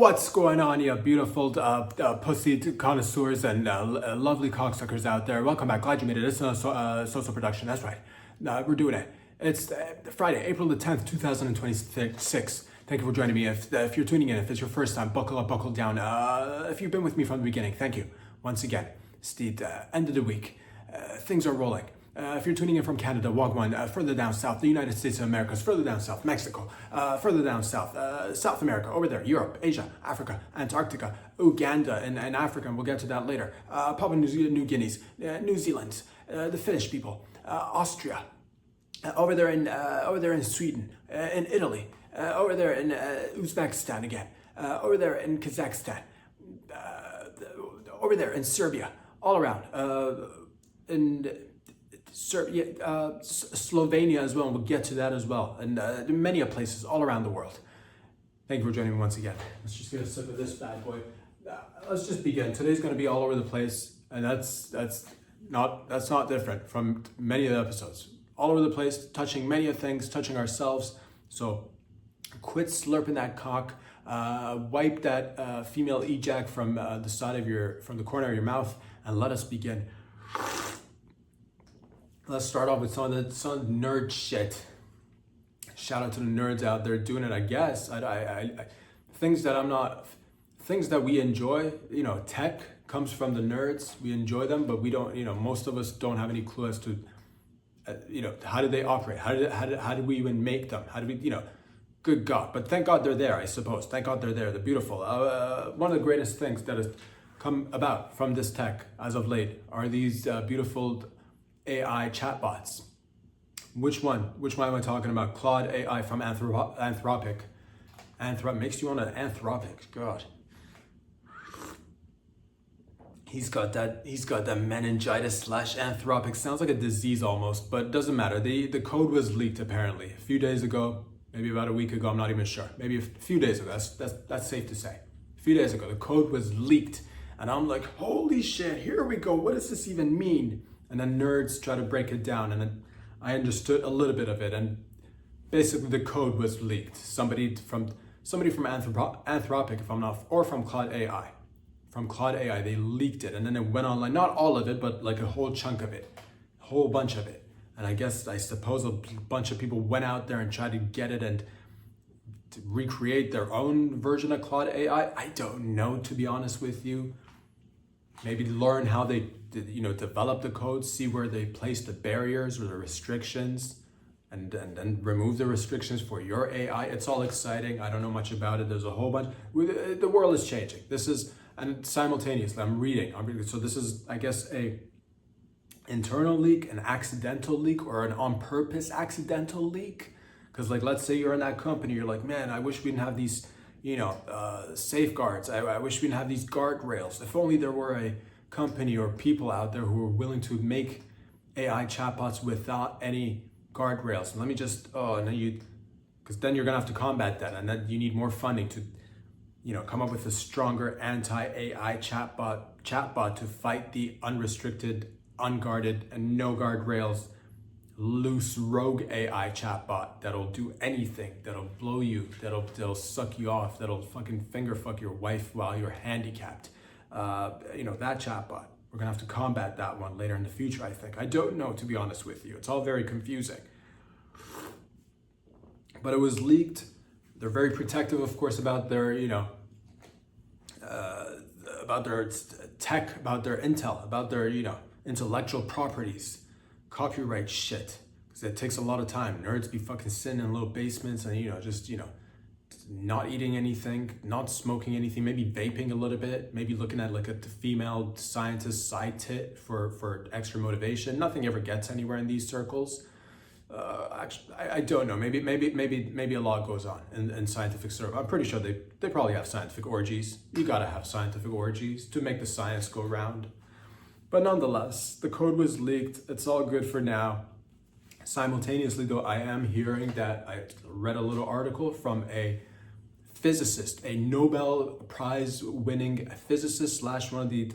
What's going on, you beautiful pussy connoisseurs and lovely cocksuckers out there? Welcome back. Glad you made it. It's a social production. That's right. We're doing it. It's Friday, April the 10th, 2026. Thank you for joining me. If you're tuning in, if it's your first time, buckle up, buckle down. If you've been with me from the beginning, thank you. Once again, it's the end of the week. Things are rolling. If you're tuning in from Canada, Wagwan, further down south, the United States of America, further down south, Mexico, further down south, South America, over there, Europe, Asia, Africa, Antarctica, Uganda, and Africa, and we'll get to that later, Papua New Guinea, New Zealand, the Finnish people, Austria, over there in Sweden, in Italy, over there in Uzbekistan again, over there in Kazakhstan, over there in Serbia, all around, in Slovenia as well, and we'll get to that as well, and many places all around the world. Thank you for joining me once again. Let's just get a sip of this bad boy. Let's just begin. Today's going to be all over the place, and that's not different from many of the episodes. All over the place, touching many of things, touching ourselves. So quit slurping that cock. Wipe that female ejac from the side of from the corner of your mouth, and let us begin. Let's start off with some nerd shit. Shout out to the nerds out there doing it. I guess things that we enjoy. You know, tech comes from the nerds. We enjoy them, but we don't. You know, most of us don't have any clue as to, how do they operate? How do we even make them? How do we, good God. But thank God they're there, I suppose. Thank God they're there. They're beautiful. One of the greatest things that has come about from this tech as of late are these beautiful AI chatbots. Which one am I talking about? Claude AI from Anthropic. Makes you want to Anthropic. God. He's got that meningitis / Anthropic. Sounds like a disease almost, but doesn't matter. The code was leaked apparently a few days ago, maybe about a week ago. I'm not even sure. Maybe a few days ago. That's safe to say. A few days ago, the code was leaked, and I'm like, holy shit! Here we go. What does this even mean? And then nerds try to break it down, and then I understood a little bit of it, and basically the code was leaked. Somebody from Anthropic, if I'm not, or from Claude AI. From Claude AI, they leaked it, and then it went online. Not all of it, but like a whole chunk of it, a whole bunch of it. And I suppose a bunch of people went out there and tried to get it and to recreate their own version of Claude AI. I don't know, to be honest with you. Maybe learn how they develop the code, see where they place the barriers or the restrictions, and then remove the restrictions for your AI. It's all exciting. I don't know much about it. There's a whole bunch. The world is changing. And simultaneously, I'm reading. So this is, I guess, a internal leak, an accidental leak, or an on-purpose accidental leak. Because, let's say you're in that company, you're like, man, I wish we didn't have these, safeguards. I wish we didn't have these guardrails. If only there were a company or people out there who are willing to make AI chatbots without any guardrails. And let me just, because then you're gonna have to combat that, and then you need more funding to, come up with a stronger anti-AI chatbot to fight the unrestricted, unguarded, and no guardrails, loose rogue AI chatbot that'll do anything, that'll blow you, that'll suck you off, that'll fucking finger fuck your wife while you're handicapped. That chatbot. We're gonna have to combat that one later in the future, I think. I don't know, to be honest with you. It's all very confusing. But it was leaked. They're very protective, of course, about their, about their tech, about their intel, about their, intellectual properties, copyright shit. Because it takes a lot of time. Nerds be fucking sitting in little basements and, not eating anything, not smoking anything, maybe vaping a little bit, maybe looking at a female scientist side tit for extra motivation. Nothing ever gets anywhere in these circles. Actually, I don't know. Maybe a lot goes on in scientific circles. I'm pretty sure they probably have scientific orgies. You gotta have scientific orgies to make the science go round. But nonetheless, the code was leaked. It's all good for now. Simultaneously, though, I am hearing that I read a little article from a physicist, a Nobel Prize winning physicist / one of the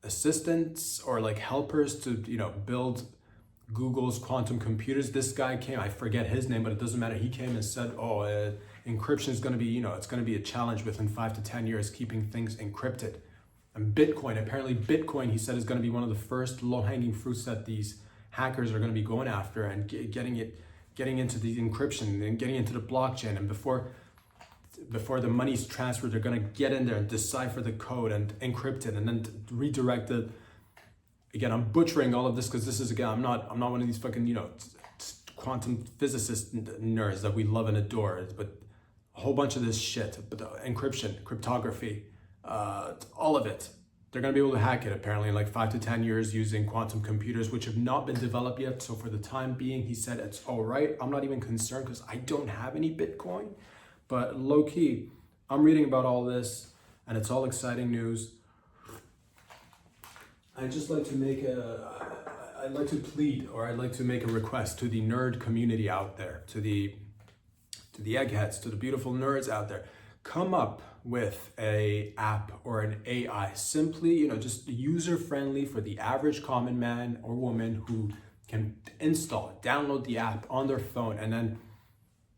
assistants or helpers to build Google's quantum computers. This guy came, I forget his name, but it doesn't matter. He came and said, encryption is going to be, it's going to be a challenge within 5 to 10 years, keeping things encrypted. And Bitcoin, apparently Bitcoin, he said, is going to be one of the first low-hanging fruits that these hackers are going to be going after and getting into the encryption and getting into the blockchain. And before the money's transferred, they're going to get in there and decipher the code and encrypt it and then redirect it. Again, I'm butchering all of this because this is, again, I'm not one of these fucking, quantum physicist nerds that we love and adore, but a whole bunch of this shit, but encryption, cryptography, all of it. They're going to be able to hack it apparently in like 5 to 10 years using quantum computers, which have not been developed yet. So for the time being, he said it's all right. I'm not even concerned because I don't have any Bitcoin, but low key, I'm reading about all this and it's all exciting news. I'd just like to I'd like to plead, or I'd like to make a request to the nerd community out there, to the eggheads, to the beautiful nerds out there. Come up with a app or an AI, simply, just user-friendly for the average common man or woman who can download the app on their phone and then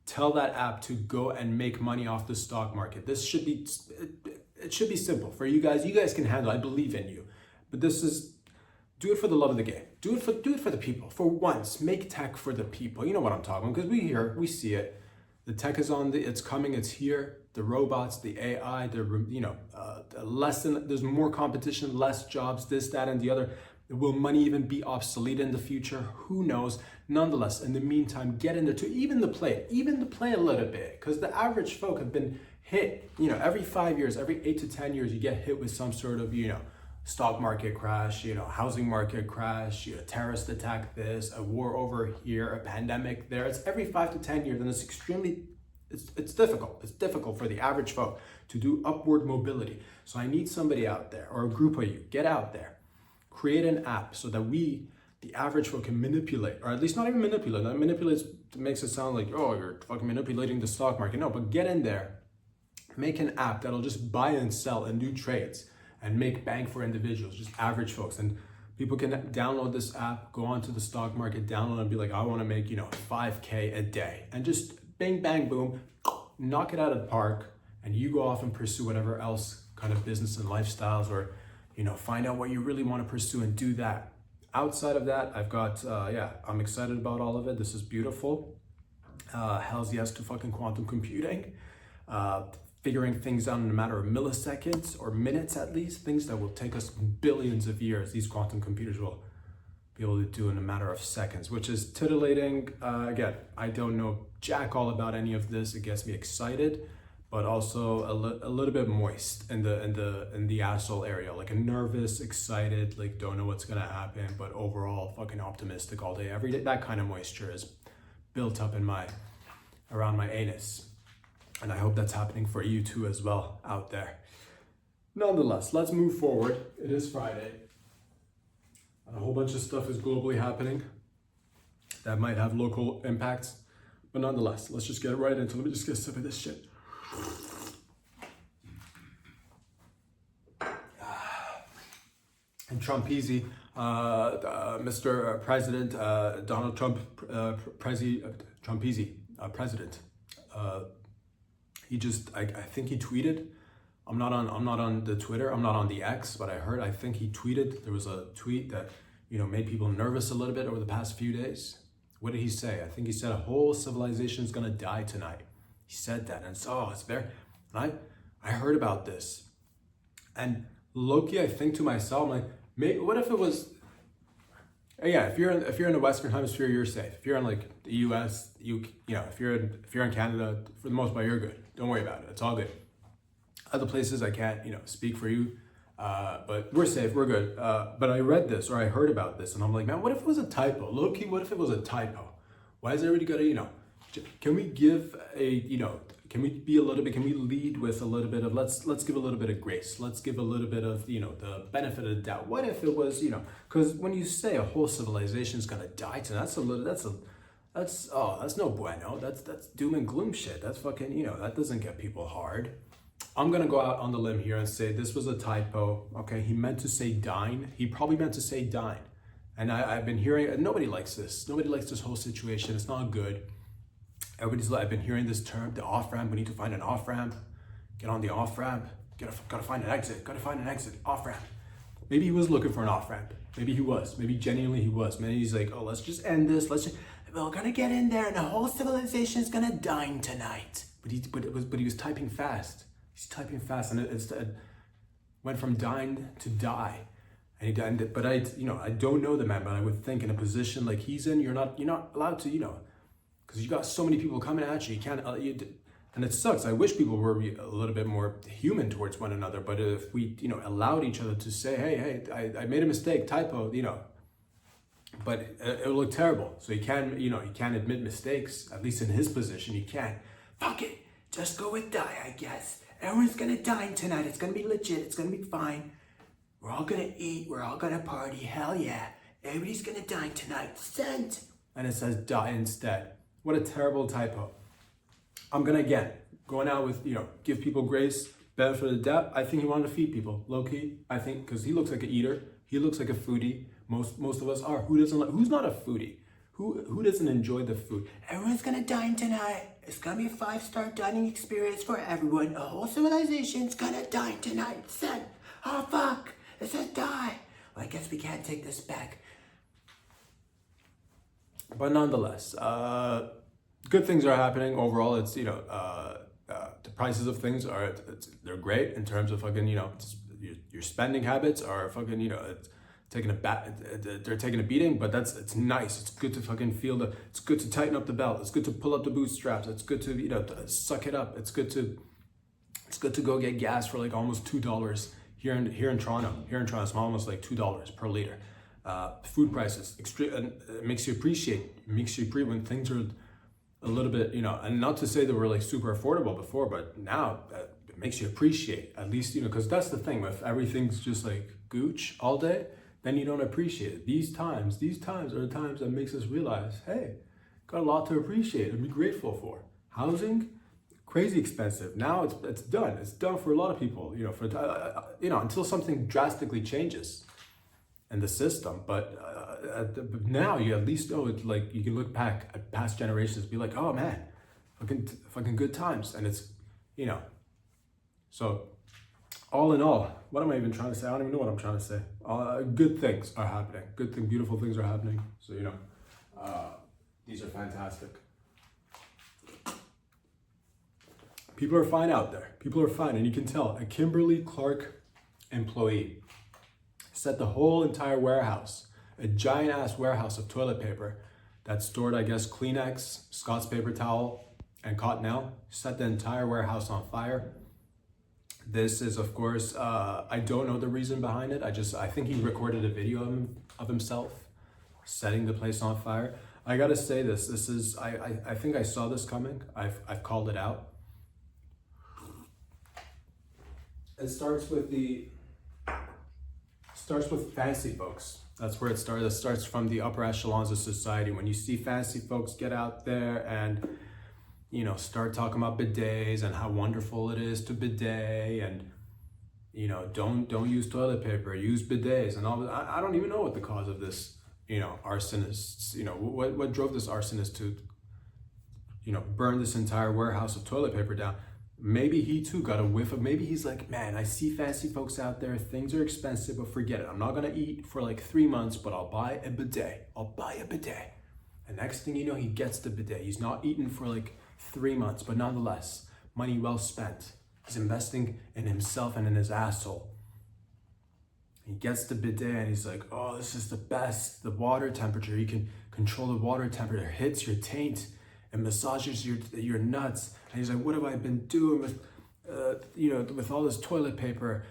tell that app to go and make money off the stock market. It should be simple for you guys. You guys can handle it. I believe in you. But do it for the love of the game. Do it for the people. For once, make tech for the people. You know what I'm talking about, because we see it. The tech is it's coming, it's here. The robots, the AI, there's more competition, less jobs, this, that, and the other. Will money even be obsolete in the future? Who knows? Nonetheless, in the meantime, get in there to even to play a little bit, because the average folk have been hit, every 5 years, every 8 to 10 years, you get hit with some sort of, stock market crash, housing market crash, terrorist attack, this, a war over here, a pandemic there. It's every 5 to 10 years, and it's difficult. It's difficult for the average folk to do upward mobility. So I need somebody out there, or a group of you, get out there, create an app so that we, the average folk, can manipulate, or at least not even manipulate. That makes it sound like, oh, you're fucking manipulating the stock market. No, but get in there, make an app that'll just buy and sell and do trades and make bank for individuals, just average folks. And people can download this app, go onto the stock market, download and be like, I want to make, 5K a day. And just bing, bang, boom, knock it out of the park. And you go off and pursue whatever else kind of business and lifestyles, or, find out what you really want to pursue and do that. Outside of that, I've got, I'm excited about all of it. This is beautiful. Hells yes to fucking quantum computing. Figuring things out in a matter of milliseconds or minutes at least, things that will take us billions of years, these quantum computers will be able to do in a matter of seconds, which is titillating. Again, I don't know jack all about any of this. It gets me excited, but also a little bit moist in the asshole area, like a nervous, excited, like don't know what's gonna happen, but overall fucking optimistic all day, every day. That kind of moisture is built up around my anus. And I hope that's happening for you too as well out there. Nonetheless, let's move forward. It is Friday. And a whole bunch of stuff is globally happening that might have local impacts. But nonetheless, let's just get right into it. Let me just get a sip of this shit. And Trumpese, Mr. President, Donald Trump, Trumpese, President. I think he tweeted. I'm not on the Twitter. I'm not on the X, but I think he tweeted. There was a tweet that, made people nervous a little bit over the past few days. What did he say? I think he said a whole civilization is gonna die tonight. He said that, and it's there. And I heard about this, and low-key, I think to myself, I'm like, what if it was? Yeah, if you're in the Western Hemisphere, you're safe. If you're in like the U.S., if you're in Canada, for the most part, you're good. Don't worry about it. It's all good. Other places, I can't, speak for you, but we're safe. We're good. But I read this, or I heard about this, and I'm like, man, what if it was a typo? Low key, what if it was a typo? Why is everybody gotta, can we give can we lead with a little bit of, let's give a little bit of grace. Let's give a little bit of, the benefit of the doubt. What if it was, because when you say a whole civilization is gonna die tonight, that's no bueno. That's doom and gloom shit. That's fucking, that doesn't get people hard. I'm gonna go out on the limb here and say this was a typo. Okay, he meant to say dine. He probably meant to say dine. And I've been hearing, nobody likes this. Nobody likes this whole situation. It's not good. Everybody's like, I've been hearing this term, the off-ramp. We need to find an off-ramp. Get on the off-ramp. Gotta find an exit. Gotta find an exit. Off-ramp. Maybe he was looking for an off-ramp. Maybe he was. Maybe genuinely he was. Maybe he's like, oh, let's just end this. We're gonna get in there and the whole civilization is gonna dine tonight. But he was typing fast. He's typing fast, and it went from dine to die. And he died. But I don't know the man, but I would think in a position like he's in, you're not allowed to, because you got so many people coming at you. You can't, and it sucks. I wish people were a little bit more human towards one another. But if we, allowed each other to say, hey, I made a mistake, typo, but it would look terrible. So he can't admit mistakes. At least in his position, he can't. Fuck it, just go with die, I guess. Everyone's gonna dine tonight. It's gonna be legit. It's gonna be fine. We're all gonna eat. We're all gonna party. Hell yeah. Everybody's gonna dine tonight. Sent. And it says die instead. What a terrible typo. I'm gonna, again, going out with, give people grace, benefit of the doubt. I think he wanted to feed people, low key. I think, because he looks like an eater. He looks like a foodie. Most of us are. Who's not a foodie? Who doesn't enjoy the food? Everyone's gonna dine tonight. It's gonna be a 5-star dining experience for everyone. The whole civilization's gonna dine tonight. Sent. Oh fuck, it says die. Well, I guess we can't take this back. But nonetheless, good things are happening overall. It's the prices of things they're great in terms of fucking your spending habits are fucking it's they're taking a beating, but it's nice. It's good to fucking it's good to tighten up the belt. It's good to pull up the bootstraps. It's good to suck it up. It's good to go get gas for like almost $2 here in Toronto. Here in Toronto, it's almost like $2 per liter. Food prices extreme, and it makes you appreciate when things are a little bit, and not to say they were like super affordable before, but now it makes you appreciate, at least, because that's the thing. If everything's just like gooch all day, then you don't appreciate it. These times are the times that makes us realize, hey, got a lot to appreciate and be grateful for. Housing, crazy expensive. Now it's done. It's done for a lot of people, until something drastically changes in the system. But now you at least know it. Like, you can look back at past generations, be like, oh man, fucking good times. And it's, so all in all, what am I even trying to say? I don't even know what I'm trying to say. Good things are happening. Beautiful things are happening. So, these are fantastic. People are fine out there. People are fine. And you can tell a Kimberly-Clark employee set the whole entire warehouse, a giant ass warehouse of toilet paper that stored, I guess, Kleenex, Scott's paper towel, and Cottonelle, set the entire warehouse on fire. This is, of course, I don't know the reason behind it. I think he recorded a video of himself setting the place on fire. I gotta say this is, I think I saw this coming. I've called it out. It starts with fancy folks. That's where it starts. It starts from the upper echelons of society. When you see fancy folks get out there and start talking about bidets and how wonderful it is to bidet, and don't use toilet paper, use bidets and all. I don't even know what the cause of this arsonist. What drove this arsonist to burn this entire warehouse of toilet paper down. Maybe he too got a whiff of, maybe he's like, man, I see fancy folks out there, things are expensive, but forget it. I'm not gonna eat for like 3 months, but I'll buy a bidet. And next thing you know, he gets the bidet. He's not eating for like 3 months, but nonetheless, money well spent. He's investing in himself and in his asshole. He gets the bidet and he's like, oh, this is the best. The water temperature, you can control the water temperature, it hits your taint and massages your nuts. And he's like, what have I been doing with, with all this toilet paper?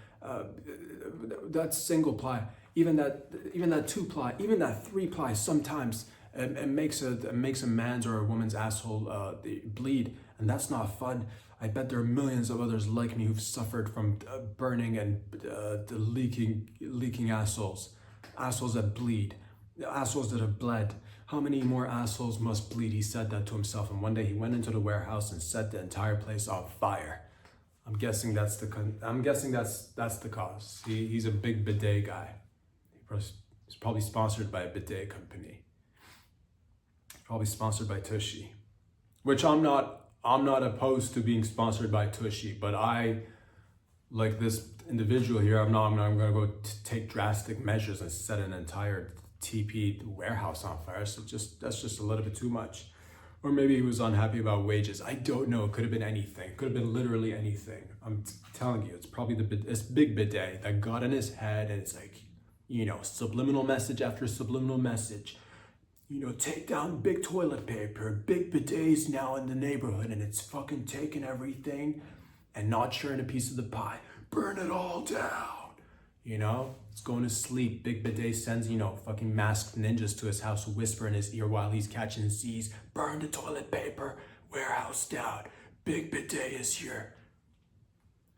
That's single ply, even that 2-ply, even that 3-ply. Sometimes it makes a man's or a woman's asshole bleed, and that's not fun. I bet there are millions of others like me who've suffered from burning and the leaking assholes that bleed, assholes that have bled. How many more assholes must bleed? He said that to himself, and one day he went into the warehouse and set the entire place on fire. I'm guessing that's the cause. He's a big bidet guy. He's probably sponsored by a bidet company. Probably sponsored by Tushy. which I'm not opposed to being sponsored by Tushy, but I, like this individual here, I'm gonna go take drastic measures and set an entire TP warehouse on fire. So that's just a little bit too much. Or maybe he was unhappy about wages. I don't know. It could have been anything. It could have been literally anything. I'm telling you, it's probably this big bidet that got in his head, and it's like, you know, subliminal message after subliminal message. You know, take down big toilet paper, big bidets now in the neighborhood, and it's fucking taking everything and not sharing a piece of the pie. Burn it all down. You know, it's going to sleep. Big bidet sends, you know, fucking masked ninjas to his house who whisper in his ear while he's catching Z's. Burn the toilet paper, warehouse down. Big bidet is here.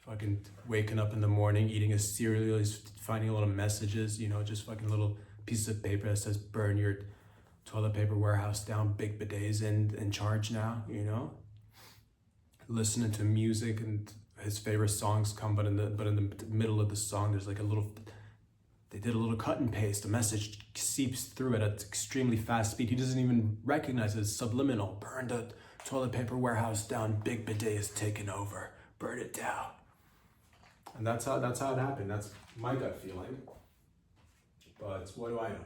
Fucking waking up in the morning, eating his cereal, he's finding little messages, you know, just fucking little pieces of paper that says burn your toilet paper warehouse down. Big bidet is in charge now, you know. Listening to music, and his favorite songs come, but in the middle of the song, there's like they did a little cut and paste. The message seeps through at an extremely fast speed. He doesn't even recognize it. It's subliminal. Burn the toilet paper warehouse down. Big bidet is taking over. Burn it down. And that's how it happened. That's my gut feeling. But what do I know?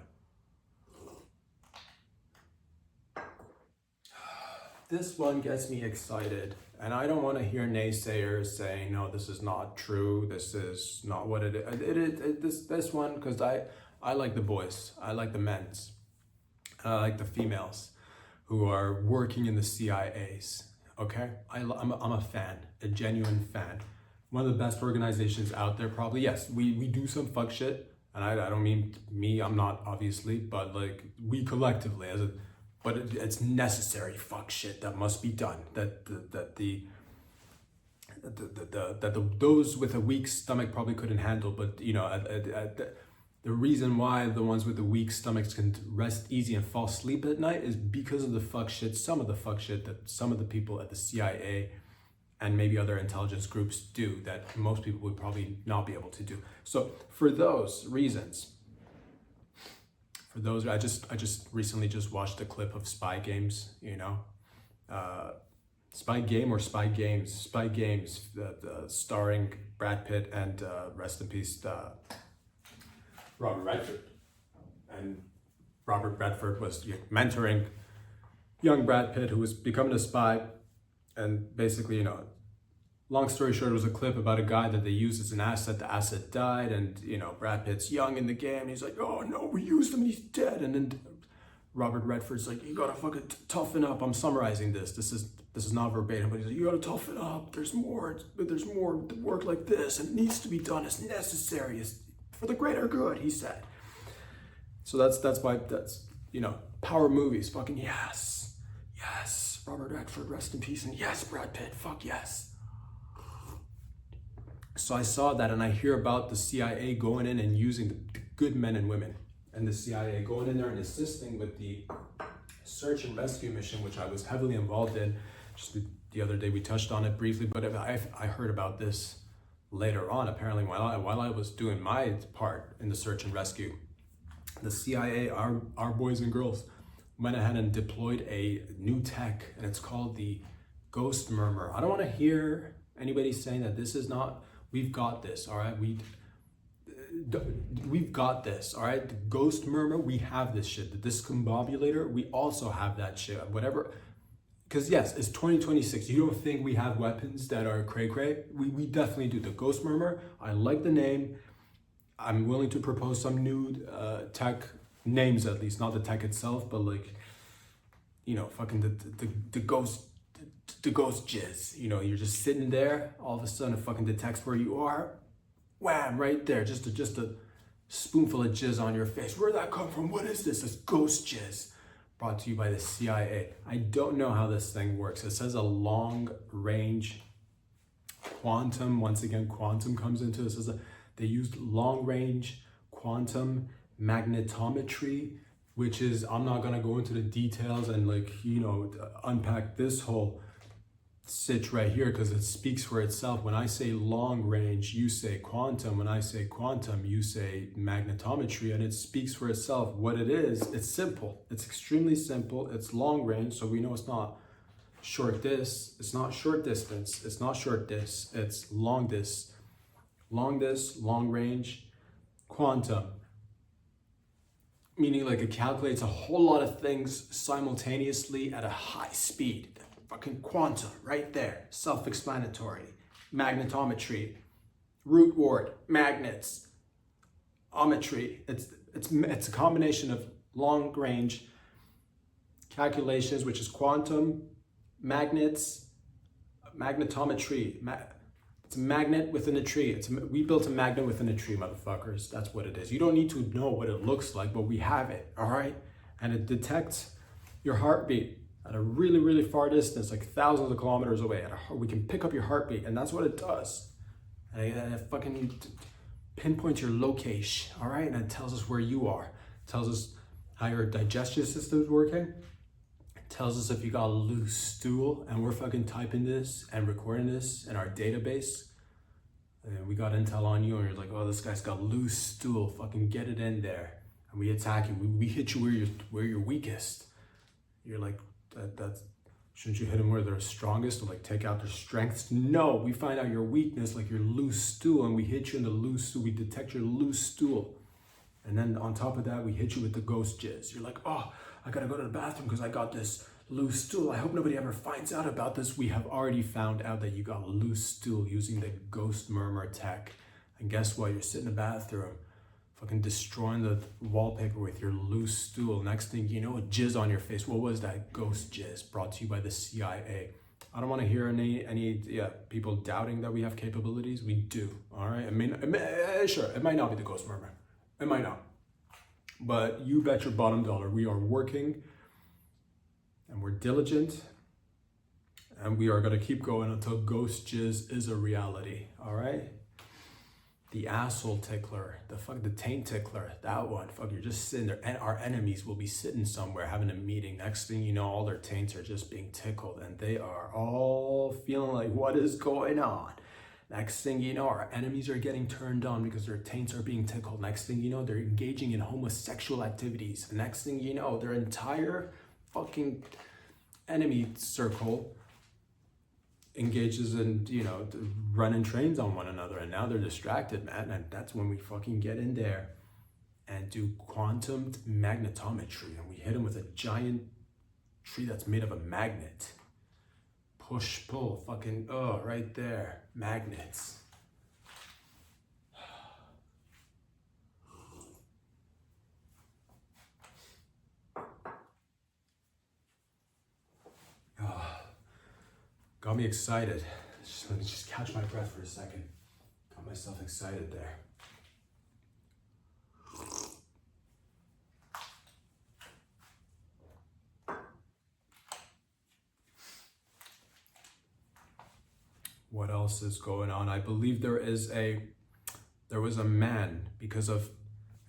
This one gets me excited, and I don't want to hear naysayers saying, no, this is not true, this is not what it is. This one, because I like the boys, I like the men's, and I like the females who are working in the CIAs, okay? I'm a fan, a genuine fan. One of the best organizations out there, probably. Yes, we do some fuck shit, and I don't mean me, I'm not, obviously, but like we collectively as a, but it's necessary fuck shit that must be done. Those with a weak stomach probably couldn't handle. But you know, the reason why the ones with the weak stomachs can rest easy and fall asleep at night is because of the fuck shit. Some of the fuck shit that some of the people at the CIA and maybe other intelligence groups do that most people would probably not be able to do. So for those reasons. I just recently just watched a clip of Spy Games, you know, Spy Game or Spy Games, starring Brad Pitt and rest in peace, Robert Redford. And Robert Redford was mentoring young Brad Pitt, who was becoming a spy, and basically, you know, long story short, it was a clip about a guy that they used as an asset. The asset died, and you know, Brad Pitt's young in the game, and he's like, "Oh no, we used him, and he's dead." And then Robert Redford's like, "You gotta fucking toughen up." I'm summarizing this. This is not verbatim, but he's like, "You gotta toughen up. There's more work like this, and it needs to be done. It's necessary. It's for the greater good," he said. So that's why you know, power movies. Fucking yes, Robert Redford, rest in peace, and yes, Brad Pitt, fuck yes. So I saw that, and I hear about the CIA going in and using the good men and women, and the CIA going in there and assisting with the search and rescue mission, which I was heavily involved in. Just the other day we touched on it briefly, but I heard about this later on, apparently while I was doing my part in the search and rescue. The CIA, our boys and girls, went ahead and deployed a new tech, and it's called the Ghost Murmur. I don't want to hear anybody saying that this is not. We've got this, all right? We've got this, all right? The Ghost Murmur, we have this shit. The discombobulator, we also have that shit. Whatever, because yes, it's 2026. You don't think we have weapons that are cray-cray? We definitely do. The Ghost Murmur, I like the name. I'm willing to propose some new tech names, at least, not the tech itself, but like, you know, fucking the Ghost Jizz. You know, you're just sitting there, all of a sudden it fucking detects where you are. Wham, right there. Just a spoonful of jizz on your face. Where'd that come from? What is this? It's Ghost Jizz. Brought to you by the CIA. I don't know how this thing works. It says a long range quantum. Once again, quantum comes into it. It says they used long range quantum magnetometry, which is, I'm not gonna go into the details and like, you know, unpack this whole sitch right here, because it speaks for itself. When I say long range, you say quantum. When I say quantum, you say magnetometry, and it speaks for itself. What it is, it's simple. It's extremely simple. It's long range, so we know it's not short dis. It's not short distance. It's not short dis. It's long dis. Long dis, long range, quantum. Meaning like it calculates a whole lot of things simultaneously at a high speed. Fucking quantum, right there. Self-explanatory. Magnetometry. Root word, magnets. Ometry. It's a combination of long range calculations, which is quantum, magnets, magnetometry. It's a magnet within a tree. We built a magnet within a tree, motherfuckers. That's what it is. You don't need to know what it looks like, but we have it, all right? And it detects your heartbeat at a really, really far distance, like thousands of kilometers away. We can pick up your heartbeat, and that's what it does. And it fucking pinpoints your location, all right? And it tells us where you are. It tells us how your digestive system is working. It tells us if you got a loose stool, and we're fucking typing this and recording this in our database. And we got intel on you, and you're like, oh, this guy's got loose stool. Fucking get it in there. And we attack you. We hit you where you're weakest. You're like, that's shouldn't you hit them where they're strongest or like take out their strengths? No, we find out your weakness, like your loose stool, and we hit you in the loose stool. We detect your loose stool. And then on top of that, we hit you with the Ghost Jizz. You're like, oh, I gotta go to the bathroom because I got this loose stool. I hope nobody ever finds out about this. We have already found out that you got a loose stool using the Ghost Murmur tech. And guess what? You're sitting in the bathroom, fucking destroying the wallpaper with your loose stool. Next thing you know, jizz on your face. What was that? Ghost Jizz, brought to you by the CIA. I don't want to hear any people doubting that we have capabilities. We do, all right? Sure, it might not be the Ghost Murmur. It might not. But you bet your bottom dollar, we are working and we're diligent and we are going to keep going until Ghost Jizz is a reality, all right? The asshole tickler, the taint tickler, that one, you're just sitting there, and our enemies will be sitting somewhere having a meeting. Next thing you know, all their taints are just being tickled and they are all feeling like, what is going on? Next thing you know, our enemies are getting turned on because their taints are being tickled. Next thing you know, they're engaging in homosexual activities. Next thing you know, their entire fucking enemy circle engages in, running trains on one another, and now they're distracted, man. And that's when we fucking get in there and do quantum magnetometry, and we hit them with a giant tree that's made of a magnet. Push, pull, fucking, right there, magnets. Got me excited. Let me just catch my breath for a second. Got myself excited there. What else is going on? I believe there was a man, because of,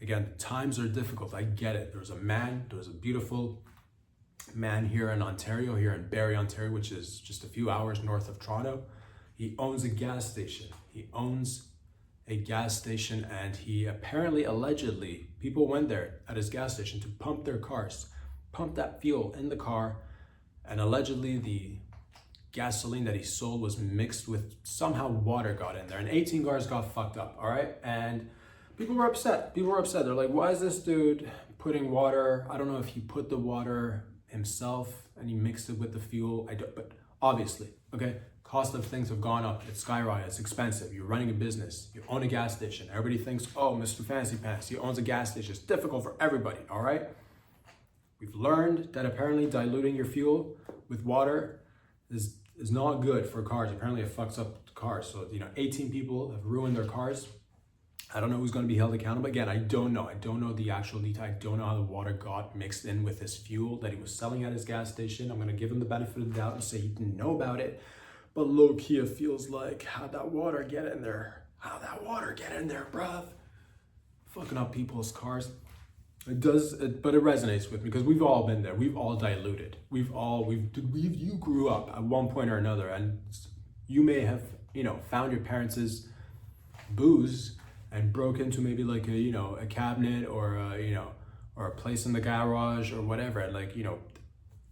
again, times are difficult. I get it. There was a beautiful man here in Ontario, here in Barrie, Ontario, which is just a few hours north of Toronto. He owns a gas station. And he allegedly, people went there at his gas station to pump their cars, pump that fuel in the car, and allegedly the gasoline that he sold was mixed with, somehow water got in there, and 18 cars got fucked up, all right? And people were upset. They're like, why is this dude putting water? I don't know if he put the water himself and he mixed it with the fuel. But obviously, okay, cost of things have gone up. It's skyrocketed. It's expensive. You're running a business. You own a gas station. Everybody thinks, oh, Mr. Fancy Pants, he owns a gas station. It's difficult for everybody, all right? We've learned that apparently diluting your fuel with water is not good for cars. Apparently it fucks up cars. So, 18 people have ruined their cars. I don't know who's going to be held accountable. Again, I don't know the actual detail. I don't know how the water got mixed in with his fuel that he was selling at his gas station. I'm going to give him the benefit of the doubt and say he didn't know about it. But low-key, it feels like, how'd that water get in there? Bruv? Fucking up people's cars. It does, but it resonates with me because we've all been there. We've all diluted. You grew up at one point or another, and you may have, found your parents' booze and broke into maybe like a cabinet or a place in the garage or whatever, and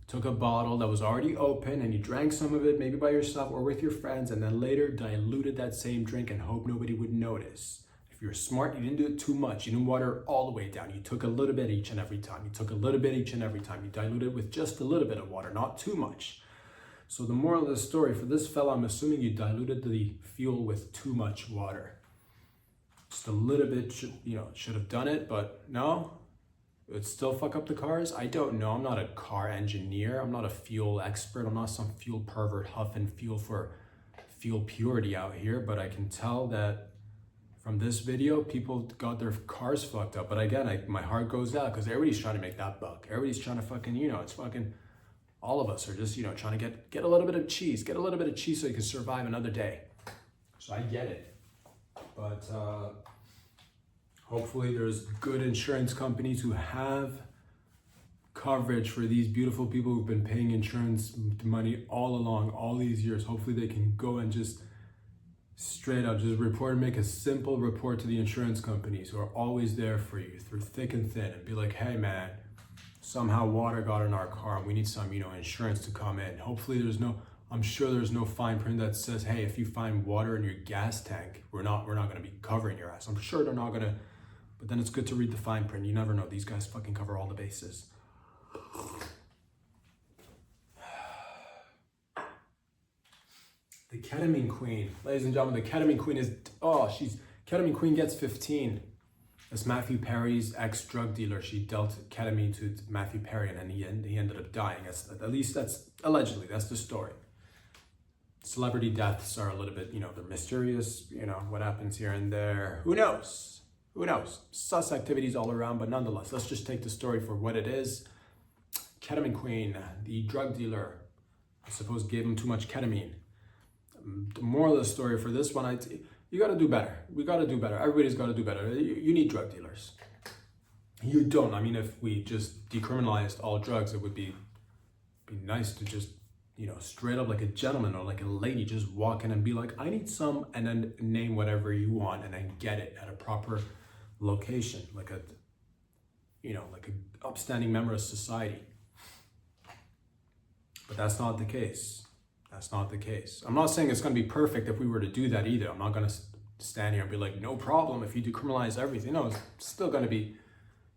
took a bottle that was already open and you drank some of it, maybe by yourself or with your friends, and then later diluted that same drink and hoped nobody would notice. If you're smart, you didn't do it too much. You didn't water it all the way down. You took a little bit each and every time. You took a little bit each and every time. You diluted with just a little bit of water, not too much. So the moral of the story for this fella, I'm assuming you diluted the fuel with too much water. Just a little bit, should have done it, but no. It would still fuck up the cars? I don't know. I'm not a car engineer. I'm not a fuel expert. I'm not some fuel pervert huffing fuel for fuel purity out here. But I can tell that from this video, people got their cars fucked up. But again, my heart goes out because everybody's trying to make that buck. Everybody's trying to fucking, it's fucking, all of us are just, trying to get a little bit of cheese. Get a little bit of cheese so you can survive another day. So I get it. But, hopefully there's good insurance companies who have coverage for these beautiful people who've been paying insurance money all along, all these years. Hopefully they can go and just straight up just report and make a simple report to the insurance companies who are always there for you through thick and thin and be like, hey man, somehow water got in our car and we need some, insurance to come in. Hopefully I'm sure there's no fine print that says, hey, if you find water in your gas tank, we're not going to be covering your ass. I'm sure they're not going to. But then it's good to read the fine print. You never know. These guys fucking cover all the bases. The ketamine queen. Ladies and gentlemen, the ketamine queen is... ketamine queen gets 15. That's Matthew Perry's ex-drug dealer. She dealt ketamine to Matthew Perry and he ended up dying. At least that's... Allegedly, that's the story. Celebrity deaths are a little bit, they're mysterious. What happens here and there. Who knows? Who knows? Sus activities all around, but nonetheless, let's just take the story for what it is. Ketamine queen, the drug dealer, I suppose gave him too much ketamine. The moral of the story for this one, you got to do better. We got to do better. Everybody's got to do better. You need drug dealers. You don't. I mean, if we just decriminalized all drugs, it would be nice to just, straight up like a gentleman or like a lady, just walk in and be like, I need some, and then name whatever you want and then get it at a proper location, like a upstanding member of society. But that's not the case. That's not the case. I'm not saying it's going to be perfect if we were to do that either. I'm not going to stand here and be like, no problem if you decriminalize everything. No, it's still going to be,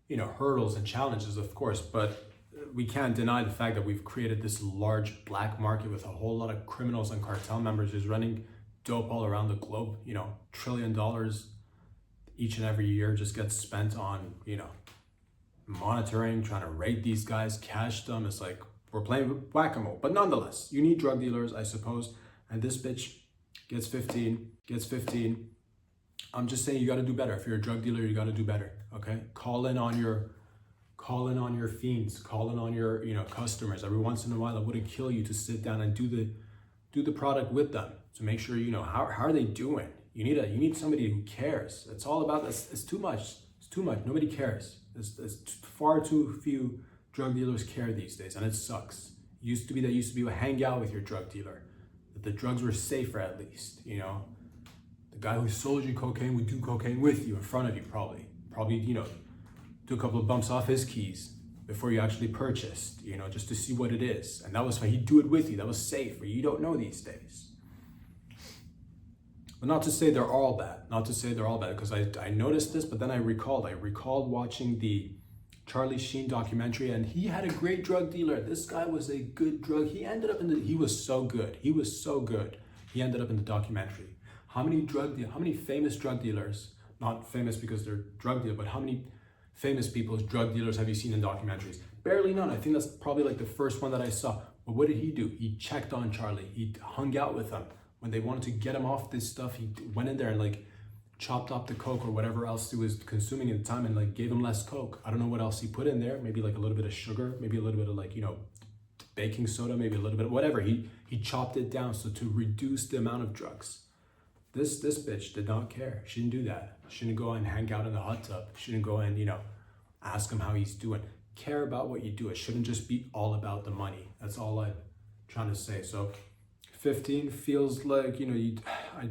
hurdles and challenges, of course, but we can't deny the fact that we've created this large black market with a whole lot of criminals and cartel members just running dope all around the globe. $1 trillion each and every year just gets spent on, monitoring, trying to raid these guys, cash them. It's like we're playing whack-a-mole. But nonetheless, you need drug dealers, I suppose. And this bitch gets 15. I'm just saying you got to do better. If you're a drug dealer, you got to do better. Okay, call in on your fiends, call in on your customers. Every once in a while, it wouldn't kill you to sit down and do the product with them to make sure how are they doing. You need somebody who cares. It's all about this. It's too much. It's too much. Nobody cares. There's far too few drug dealers care these days, and it sucks. Used to be a hang out with your drug dealer. That the drugs were safer at least. The guy who sold you cocaine would do cocaine with you in front of you probably do a couple of bumps off his keys before you actually purchased, just to see what it is. And that was why he'd do it with you. That was safe. You don't know these days. But not to say they're all bad. Because I noticed this, but then I recalled watching the Charlie Sheen documentary, and he had a great drug dealer. This guy was a good drug. He was so good. He ended up in the documentary. How many famous drug dealers, not famous because they're drug dealers, but how many famous people's drug dealers have you seen in documentaries? Barely none. I think that's probably like the first one that I saw. But what did he do? He checked on Charlie. He hung out with him. When they wanted to get him off this stuff, he went in there and chopped up the coke or whatever else he was consuming at the time and gave him less coke. I don't know what else he put in there. Maybe a little bit of sugar, maybe a little bit of baking soda, maybe a little bit of whatever. He chopped it down so to reduce the amount of drugs. This bitch did not care. She didn't do that. She didn't go and hang out in the hot tub. She didn't go and, ask him how he's doing. Care about what you do. It shouldn't just be all about the money. That's all I'm trying to say. So 15 feels like, I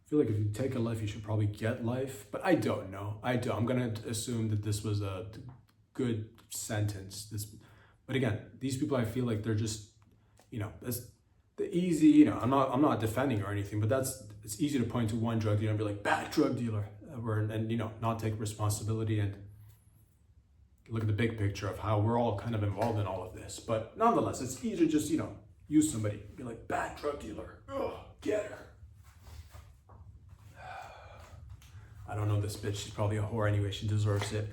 feel like if you take a life, you should probably get life. But I don't know. I'm going to assume that this was a good sentence. This But again, these people, I feel like they're just, it's the easy, I'm not defending or anything, but it's easy to point to one drug dealer and be like, bad drug dealer, and not take responsibility and look at the big picture of how we're all kind of involved in all of this. But nonetheless, it's easy to just, use somebody, be like, bad drug dealer, ugh, get her. I don't know this bitch, she's probably a whore anyway, she deserves it.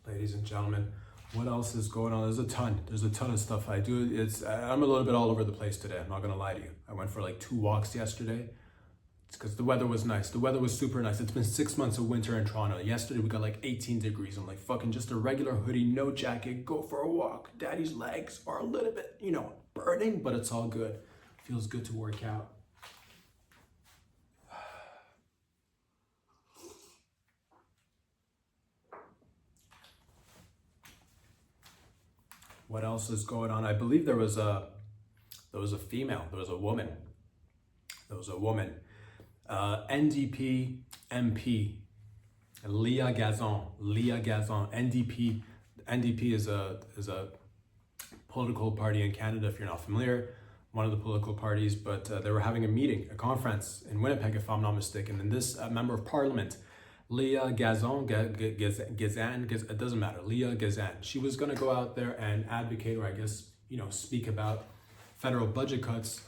Ladies and gentlemen, what else is going on? There's a ton of stuff I do. I'm a little bit all over the place today, I'm not gonna lie to you. I went for like 2 walks yesterday. It's because the weather was nice. The weather was super nice. It's been 6 months of winter in Toronto. Yesterday we got like 18 degrees. I'm like, fucking just a regular hoodie, no jacket, go for a walk. Daddy's legs are a little bit, burning, but it's all good. Feels good to work out. What else is going on? I believe there was a woman, NDP MP, Leah Gazan, NDP is a political party in Canada, if you're not familiar, one of the political parties, but they were having a conference in Winnipeg, if I'm not mistaken, and this member of parliament, Leah Gazan, it doesn't matter, Leah Gazan, she was going to go out there and advocate, or I guess, speak about federal budget cuts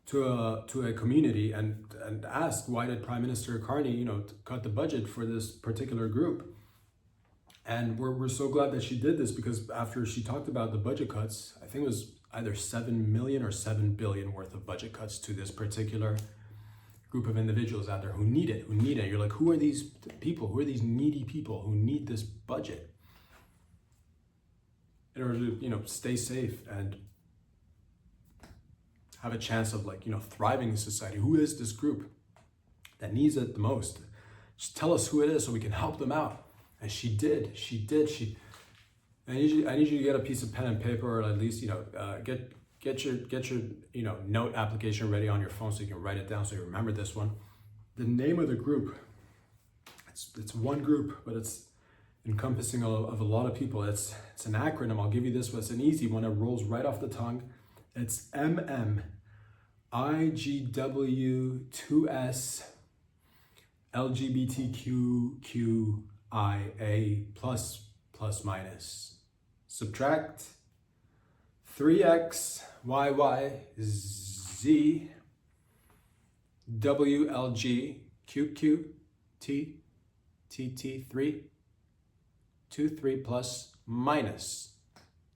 to a community and ask, why did Prime Minister Carney, cut the budget for this particular group? And we're so glad that she did this, because after she talked about the budget cuts, I think it was either 7 million or 7 billion worth of budget cuts to this particular group of individuals out there who need it. You're like, who are these people? Who are these needy people who need this budget in order to, stay safe and have a chance of thriving in society? Who is this group that needs it the most? Just tell us who it is so we can help them out. And she did. I need you to get a piece of pen and paper, or at least, get your note application ready on your phone so you can write it down so you remember this one. The name of the group, it's one group, but it's encompassing of a lot of people. It's an acronym. I'll give you this one. It's an easy one. It rolls right off the tongue. It's MMIGW2S LGBTQIA plus minus. Subtract 3XYYZ WLGQQTTT3 plus minus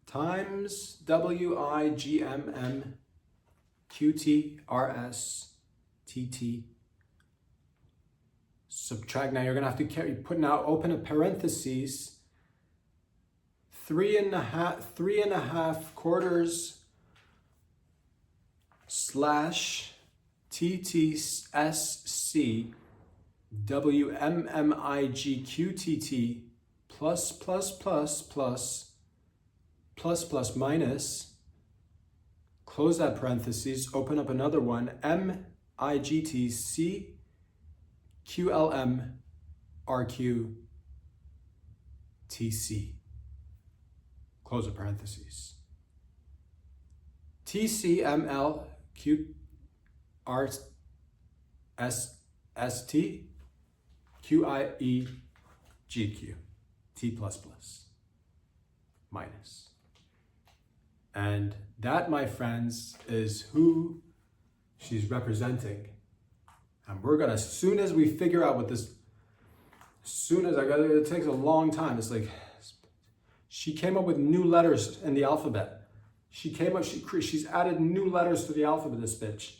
times WIGMMQTRSTT. Subtract. Now you're gonna have to open a parentheses. 3.5 quarters / TTSC WMMIGQTT plus minus, close that parentheses, open up another one, MIGTC QLMRQTC. Close the parentheses. TCMLQRSST T++ minus. And that, my friends, is who she's representing. And we're gonna, as soon as we figure out what this, it takes a long time. It's like, she came up with new letters in the alphabet. She's added new letters to the alphabet, this bitch.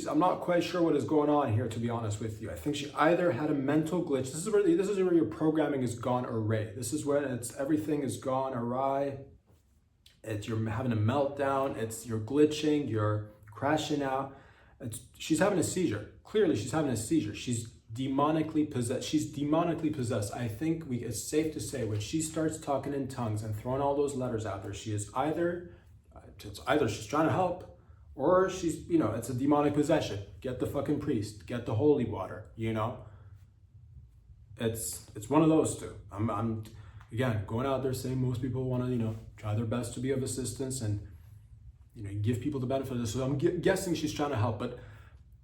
I'm not quite sure what is going on here, to be honest with you. I think she either had a mental glitch. This is where your programming has gone array. This is where everything has gone awry. You're having a meltdown. you're glitching. You're crashing out. She's having a seizure. Clearly, she's having a seizure. She's demonically possessed. I think it's safe to say when she starts talking in tongues and throwing all those letters out there, it's either she's trying to help, Or she's, you know, it's a demonic possession. Get the fucking priest, get the holy water, you know? It's one of those two. I'm again going out there saying most people want to, you know, try their best to be of assistance and, you know, give people the benefit of this. So I'm guessing she's trying to help, but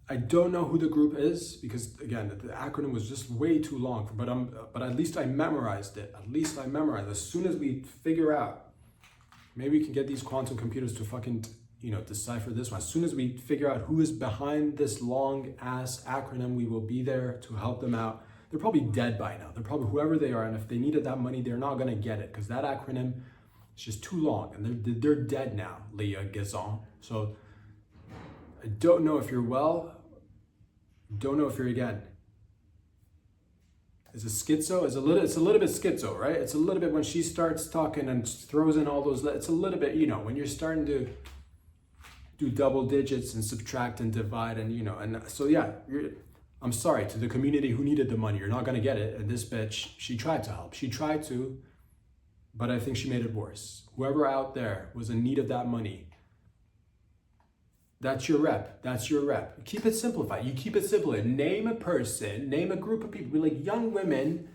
I don't know who the group is because again, the acronym was just way too long. But at least I memorized it. At least I memorized. As soon as we figure out, maybe we can get these quantum computers to fucking, you know, decipher this one. As soon as we figure out who is behind this long ass acronym, we will be there to help them out. They're probably dead by now. They're probably whoever they are, and if they needed that money, they're not gonna get it because that acronym is just too long, and they're dead now. Leah Gazan. So I don't know if you're well. Don't know if you're again. Is it schizo? It's a little bit schizo, right? It's a little bit when she starts talking and throws in all those. It's a little bit, you know, when you're starting to do double digits and subtract and divide, and you know, and so yeah. I'm sorry to the community who needed the money. You're not gonna get it. And this bitch, she tried to help. She tried to, but I think she made it worse. Whoever out there was in need of that money, that's your rep. That's your rep. Keep it simplified. You keep it simple. Name a person, name a group of people. Be like, young women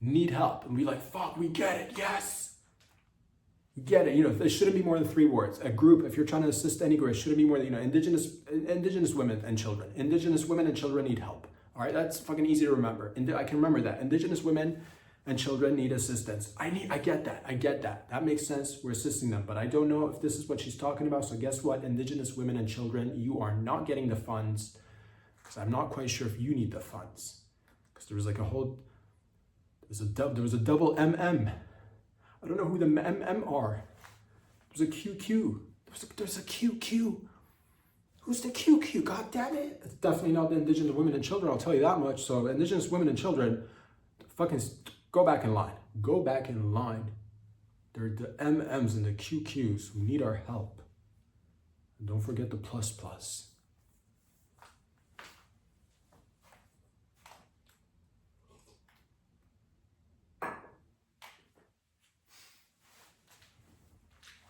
need help. And be like, fuck, we get it. Yes. We get it. You know, there shouldn't be more than 3 words. A group, if you're trying to assist any group, it shouldn't be more than, you know, indigenous women and children. Indigenous women and children need help. All right, that's fucking easy to remember. I can remember that. Indigenous women and children need assistance. I get that. That makes sense. We're assisting them. But I don't know if this is what she's talking about. So guess what? Indigenous women and children, you are not getting the funds because I'm not quite sure if you need the funds. Because there was like there was a double MM. I don't know who the MM are. There's a QQ. There's a QQ. Who's the QQ? God damn it. It's definitely not the indigenous women and children, I'll tell you that much. So indigenous women and children, fucking go back in line. Go back in line. They're the MMs and the QQs who need our help. And don't forget the plus plus.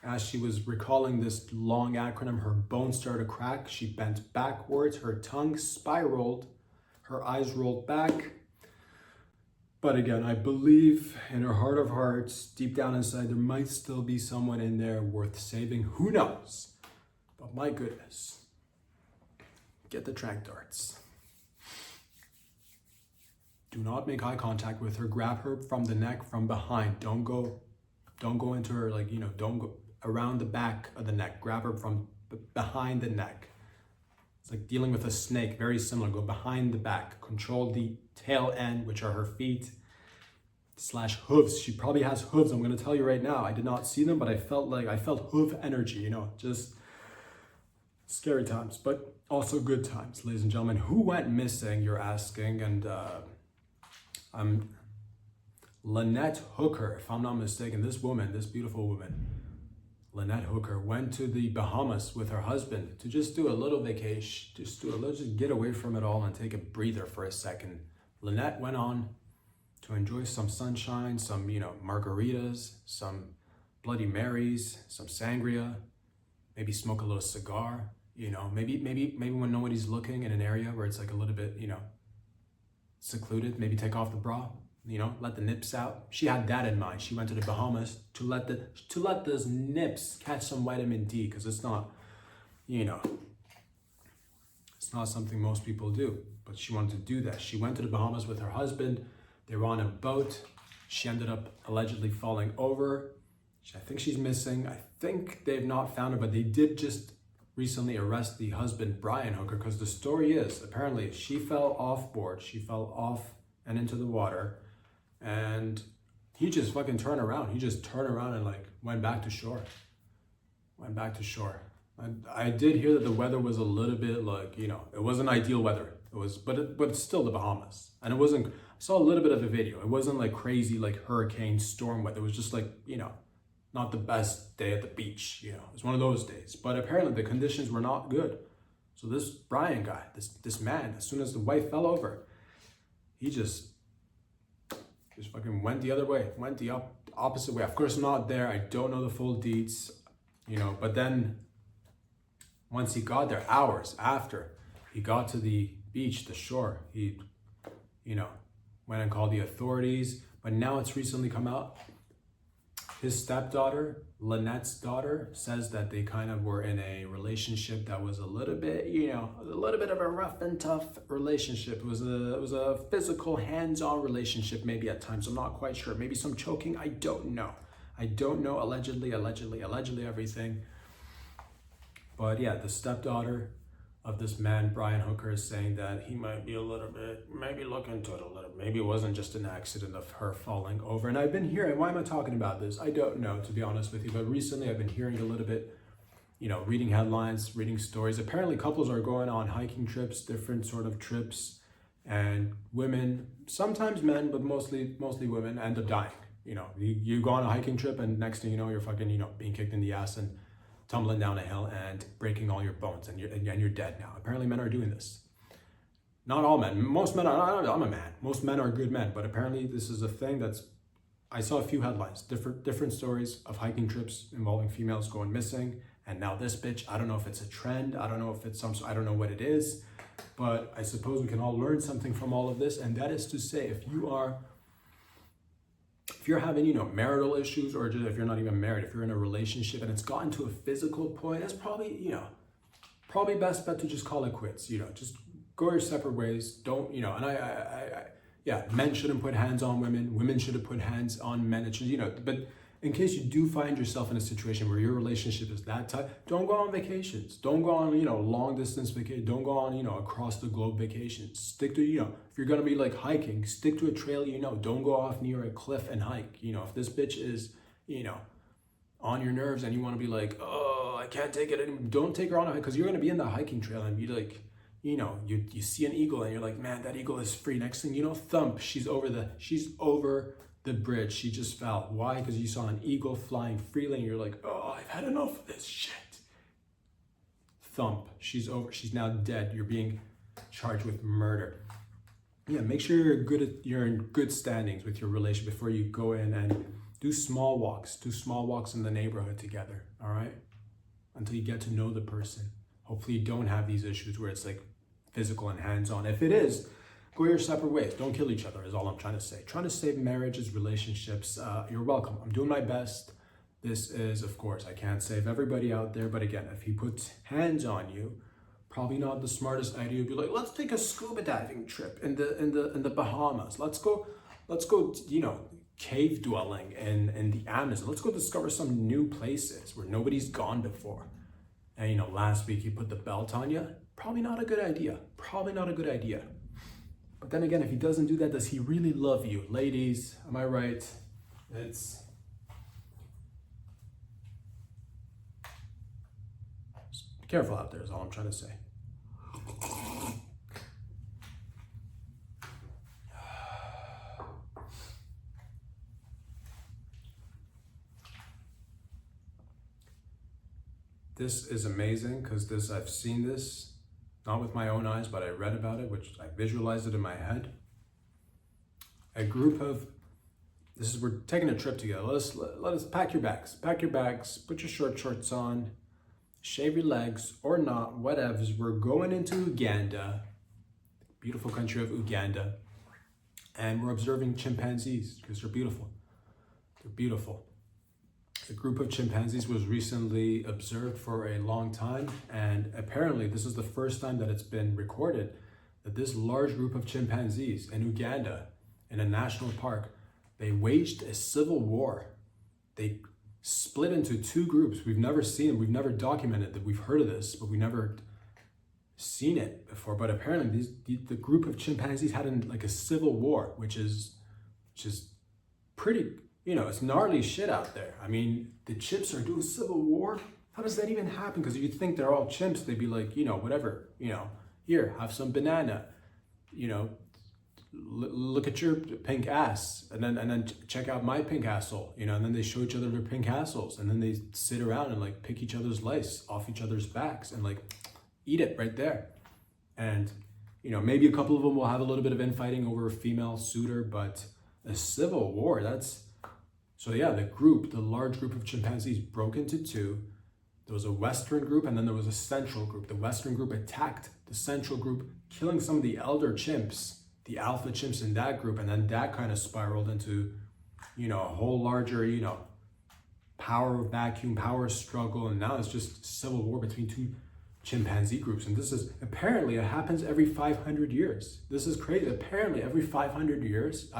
As she was recalling this long acronym, her bones started to crack. She bent backwards, her tongue spiraled, her eyes rolled back. But again, I believe in her heart of hearts, deep down inside, there might still be someone in there worth saving. Who knows? But my goodness, get the tranq darts. Do not make eye contact with her. Grab her from the neck, from behind. Don't go into her, like, you know, don't go around the back of the neck. Grab her from behind the neck. It's like dealing with a snake, very similar. Go behind the back. Control the tail end, which are her feet / hooves. She probably has hooves. I'm going to tell you right now. I did not see them, but I felt hoof energy, you know, just scary times, but also good times, ladies and gentlemen. Who went missing, you're asking, and I'm Lynette Hooker, if I'm not mistaken. This woman, this beautiful woman, Lynette Hooker, went to the Bahamas with her husband to just do a little vacation, just get away from it all and take a breather for a second. Lynette went on to enjoy some sunshine, some, you know, margaritas, some Bloody Marys, some sangria, maybe smoke a little cigar, you know, maybe when nobody's looking in an area where it's like a little bit, you know, secluded, maybe take off the bra, you know, let the nips out. She had that in mind. She went to the Bahamas to let those nips catch some vitamin D, because it's not, you know, it's not something most people do. But she wanted to do that. She went to the Bahamas with her husband. They were on a boat. She ended up allegedly falling over. I think she's missing. I think they've not found her, but they did just recently arrest the husband, Brian Hooker, because the story is apparently she fell off board. She fell off and into the water, and he just fucking turned around. He just turned around and like went back to shore. I did hear that the weather was a little bit like, you know, it wasn't ideal weather. It was, but it's still the Bahamas. And it wasn't, I saw a little bit of a video. It wasn't like crazy, like hurricane storm weather. It was just like, you know, not the best day at the beach, you know. It was one of those days. But apparently the conditions were not good. So this Brian guy, this man, as soon as the wife fell over, he just fucking went the other way, went the opposite way. Of course, I'm not there. I don't know the full deets, you know, but then Once he got there, hours after he got to the beach, the shore, he, went and called the authorities. But now it's recently come out. His stepdaughter, Lynette's daughter, says that they kind of were in a relationship that was a little bit, a little bit of a rough and tough relationship. It was a physical, hands-on relationship, maybe at times. I'm not quite sure. Maybe some choking. I don't know. Allegedly everything. But yeah, the stepdaughter of this man, Brian Hooker, is saying that he might be a little bit, maybe look into it a little. Maybe it wasn't just an accident of her falling over. And I've been hearing, why am I talking about this? I don't know, to be honest with you. But recently I've been hearing a little bit, reading headlines, reading stories. Apparently couples are going on hiking trips, different sort of trips. And women, sometimes men, but mostly women, end up dying. You go on a hiking trip and next thing you know, you're fucking, being kicked in the ass and tumbling down a hill and breaking all your bones and you're dead now. Apparently men are doing this. Not all men. Most men are, I'm a man. Most men are good men, but apparently this is a thing I saw a few headlines, different stories of hiking trips involving females going missing. And now this bitch, I don't know if it's a trend. I don't know if it's I don't know what it is, but I suppose we can all learn something from all of this. And that is to say, if you're having, marital issues, or just if you're not even married, if you're in a relationship and it's gotten to a physical point, it's probably, probably best bet to just call it quits. Just go your separate ways. Don't, and men shouldn't put hands on women. Women shouldn't put hands on men. It should, but in case you do find yourself in a situation where your relationship is that tight, don't go on vacations. Don't go on, long distance vacation. Don't go on, across the globe vacations. Stick to, if you're going to be like hiking, stick to a trail, don't go off near a cliff and hike. If this bitch is, on your nerves and you want to be like, oh, I can't take it anymore, don't take her on a hike, because you're going to be in the hiking trail and be like, you see an eagle and you're like, man, that eagle is free. Next thing you know, thump, she's over the bridge. She just fell. Why? Because you saw an eagle flying freely and you're like, oh, I've had enough of this shit. Thump, she's over. She's now dead. You're being charged with murder. Yeah, make sure you're in good standings with your relationship before you go in and do small walks in the neighborhood together. All right, until you get to know the person. Hopefully you don't have these issues where it's like physical and hands-on. If it is, go your separate ways. Don't kill each other is all I'm trying to say. Trying to save marriages, relationships. You're welcome. I'm doing my best. This is, of course, I can't save everybody out there. But again, if he puts hands on you, probably not the smartest idea. Be like, let's take a scuba diving trip in the Bahamas. Let's go, cave dwelling in the Amazon. Let's go discover some new places where nobody's gone before. And last week he put the belt on you. Probably not a good idea. But then again, if he doesn't do that, does he really love you? Ladies, am I right? Be careful out there is all I'm trying to say. This is amazing because I've seen this, not with my own eyes, but I read about it, which I visualized it in my head. A group of, we're taking a trip together. Let us pack your bags, put your shorts on, shave your legs or not, whatever. We're going into Uganda, beautiful country of Uganda, and we're observing chimpanzees because they're beautiful. A group of chimpanzees was recently observed for a long time, and apparently this is the first time that it's been recorded that this large group of chimpanzees in Uganda, in a national park, they waged a civil war. They split into two groups. We've never seen it, we've never documented that, we've heard of this, but we've never seen it before. But apparently the group of chimpanzees had a civil war, which is pretty, it's gnarly shit out there. I mean, the chimps are doing civil war. How does that even happen? Because you'd think they're all chimps. They'd be like, whatever, here, have some banana, look at your pink ass, and then check out my pink asshole, and then they show each other their pink assholes, and then they sit around and pick each other's lice off each other's backs and eat it right there. And, maybe a couple of them will have a little bit of infighting over a female suitor, but a civil war, so yeah, the large group of chimpanzees broke into two. There was a Western group and then there was a Central group. The Western group attacked the Central group, killing some of the elder chimps, the alpha chimps in that group. And then that kind of spiraled into, a whole larger, power vacuum, power struggle. And now it's just civil war between two chimpanzee groups. And this is, apparently it happens every 500 years. This is crazy. Apparently every 500 years,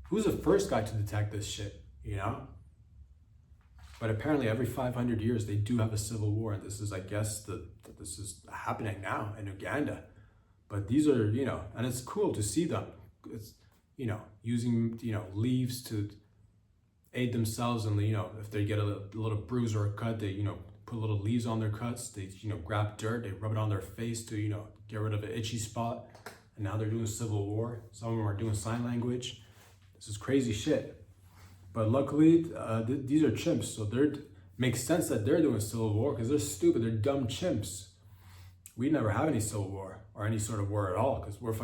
who's the first guy to detect this shit, But apparently every 500 years they do have a civil war, and this is, I guess, that this is happening now in Uganda. But these are, and it's cool to see them. It's, using, leaves to aid themselves, and if they get a little bruise or a cut, they, put little leaves on their cuts. They, grab dirt, they rub it on their face to, get rid of an itchy spot. And now they're doing civil war. Some of them are doing sign language. This is crazy shit. But luckily, these are chimps, so makes sense that they're doing civil war because they're stupid, they're dumb chimps. We never have any civil war or any sort of war at all because we're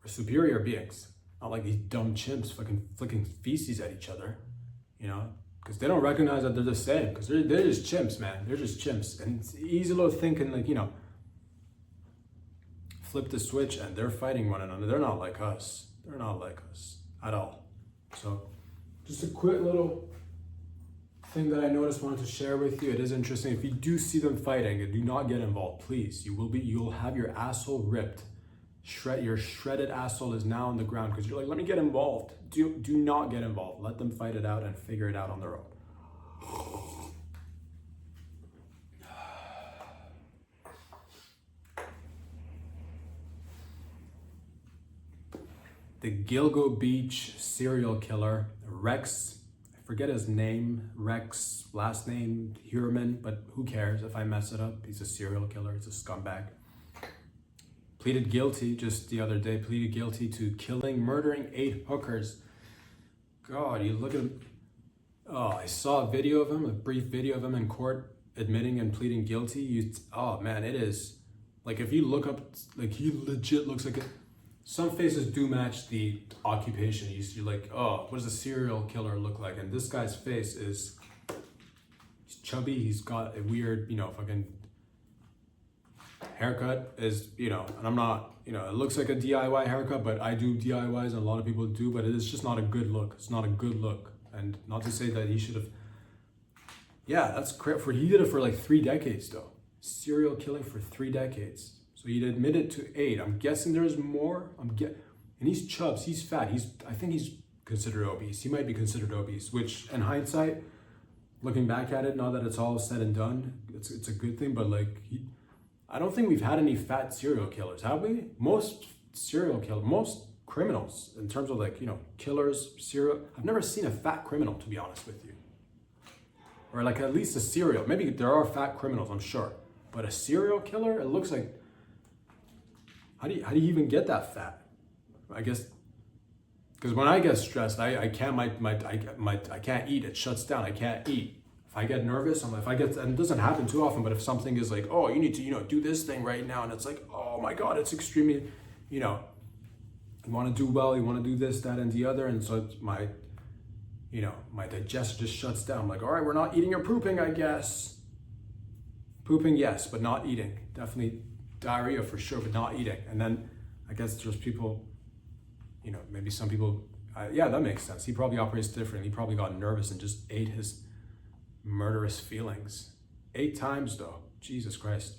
superior beings. Not like these dumb chimps fucking flicking feces at each other, because they don't recognize that they're the same because they're just chimps, man. They're just chimps. And it's easy little thinking like, flip the switch and they're fighting one another. They're not like us. They're not like us at all. So just a quick little thing that I noticed, wanted to share with you. It is interesting. If you do see them fighting, do not get involved, please. You'll have your asshole ripped. Your shredded asshole is now on the ground because you're like, let me get involved. Do not get involved. Let them fight it out and figure it out on their own. The Gilgo Beach serial killer, Rex, I forget his name, Rex, last name, Heuermann, but who cares if I mess it up? He's a serial killer, he's a scumbag. Pleaded guilty just the other day, to murdering 8 hookers. God, you look at him. Oh, I saw a video of him, a brief video of him in court admitting and pleading guilty. Oh man, it is. Like if you look up, like he legit looks like some faces do match the occupation. You're like, oh, what does a serial killer look like? And this guy's face he's chubby. He's got a weird, fucking haircut is, and I'm not, it looks like a DIY haircut, but I do DIYs and a lot of people do, but it is just not a good look. It's not a good look. And not to say that he should have, that's crap. He did it for like 3 decades though. Serial killing for 3 decades. So he'd admitted to 8. I'm guessing there's more. And he's chubs, he's fat. I think he's considered obese. He might be considered obese, which in hindsight, looking back at it, now that it's all said and done, it's a good thing. But like, I don't think we've had any fat serial killers, have we? Most criminals, in terms of like, killers, I've never seen a fat criminal, to be honest with you. Or like at least a serial. Maybe there are fat criminals, I'm sure. But a serial killer, it looks like, how do you even get that fat? I guess because when I get stressed, I can't I can't eat. It shuts down. I can't eat. If I get nervous, and it doesn't happen too often, but if something is like, oh, you need to do this thing right now, and it's like, oh my God, it's extremely, you want to do well, you want to do this, that, and the other, and so it's my digestion just shuts down. I'm like, all right, we're not eating or pooping, I guess. Pooping, yes, but not eating. Definitely. Diarrhea for sure, but not eating. And then I guess there's people, maybe some people, that makes sense. He probably operates different. He probably got nervous and just ate his murderous feelings. 8 times though, Jesus Christ.